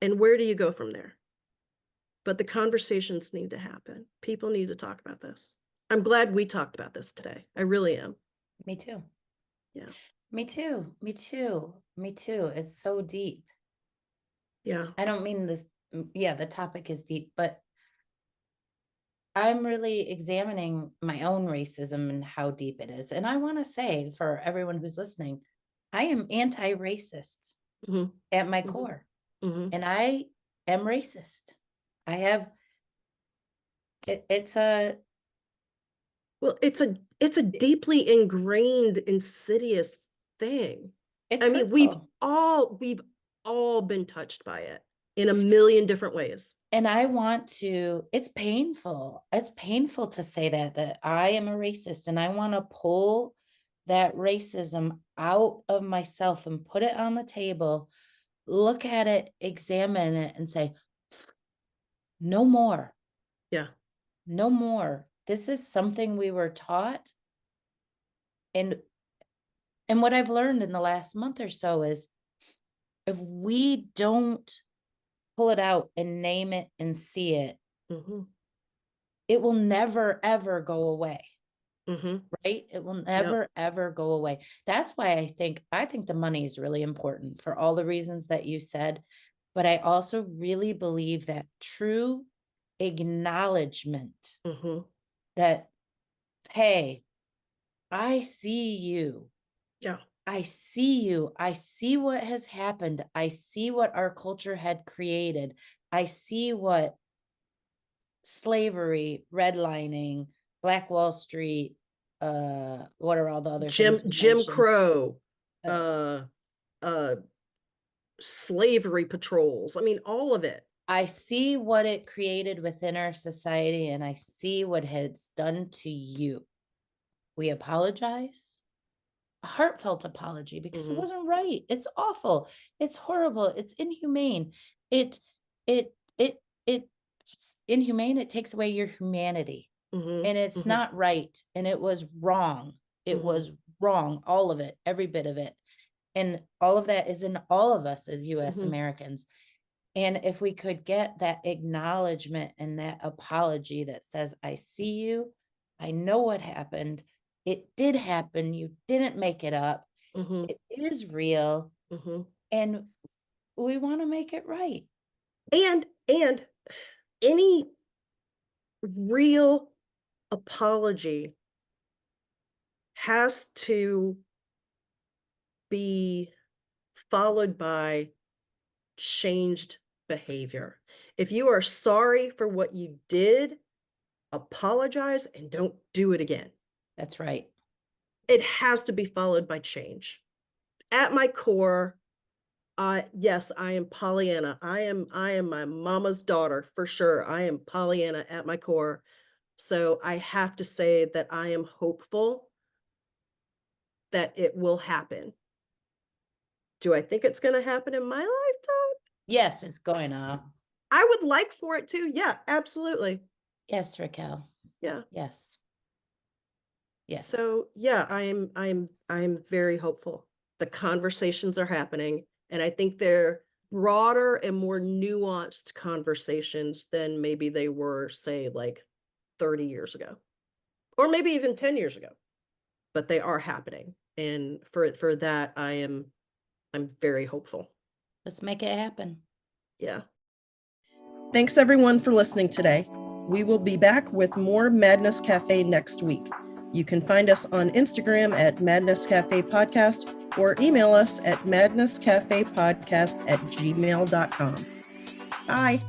And where do you go from there? But the conversations need to happen. People need to talk about this. I'm glad we talked about this today. I really am. Me too. Yeah. Me too. Me too. Me too. It's so deep. Yeah. I don't mean this. Yeah, the topic is deep, but I'm really examining my own racism and how deep it is. And I want to say for everyone who's listening, I am anti-racist Mm-hmm. at my Mm-hmm. core. Mm-hmm. And I am racist. I have it's a Well, it's a deeply ingrained, insidious thing. it's I mean, hurtful. we've all been touched by it in a million different ways. And I want to, it's painful. It's painful to say that I am a racist and I want to pull that racism out of myself and put it on the table, look at it, examine it, and say, no more. Yeah. No more. This is something we were taught. And what I've learned in the last month or so is if we don't pull it out and name it and see it, Mm-hmm. it will never, ever go away. Mm-hmm. Right? It will never, ever go away. That's why I think the money is really important for all the reasons that you said. But I also really believe that true acknowledgement Mm-hmm. that, hey, I see you. Yeah. I see you. I see what has happened. I see what our culture had created. I see what slavery, redlining, Black Wall Street, what are all the other things we Jim mentioned? Crow, Uh, slavery patrols. I mean, all of it. I see what it created within our society, and I see what it's done to you. We apologize. A heartfelt apology, because it wasn't right. It's awful. It's horrible. It's inhumane. It's inhumane. It takes away your humanity, and it's not right. And it was wrong. It was wrong. All of it, every bit of it. And all of that is in all of us as US Americans. And if we could get that acknowledgement and that apology that says, I see you, I know what happened. It did happen. You didn't make it up. It is real. And we want to make it right. And any real apology has to be followed by changed behavior. If you are sorry for what you did, apologize and don't do it again. That's right. It has to be followed by change. At my core, yes, I am Pollyanna. I am my mama's daughter for sure. I am Pollyanna at my core. So I have to say that I am hopeful that it will happen. Do I think it's going to happen in my lifetime? Yes, it's going on. I would like for it to. Yeah, absolutely. Yes, Raquel. Yeah. Yes. Yes. So yeah, I'm very hopeful. The conversations are happening, and I think they're broader and more nuanced conversations than maybe they were, say, like 30 years ago, or maybe even 10 years ago. But they are happening, and for that, I'm very hopeful. Let's make it happen. Yeah. Thanks everyone for listening today. We will be back with more Madness Cafe next week. You can find us on Instagram at Madness Cafe Podcast or email us at madnesscafepodcast@gmail.com. Bye.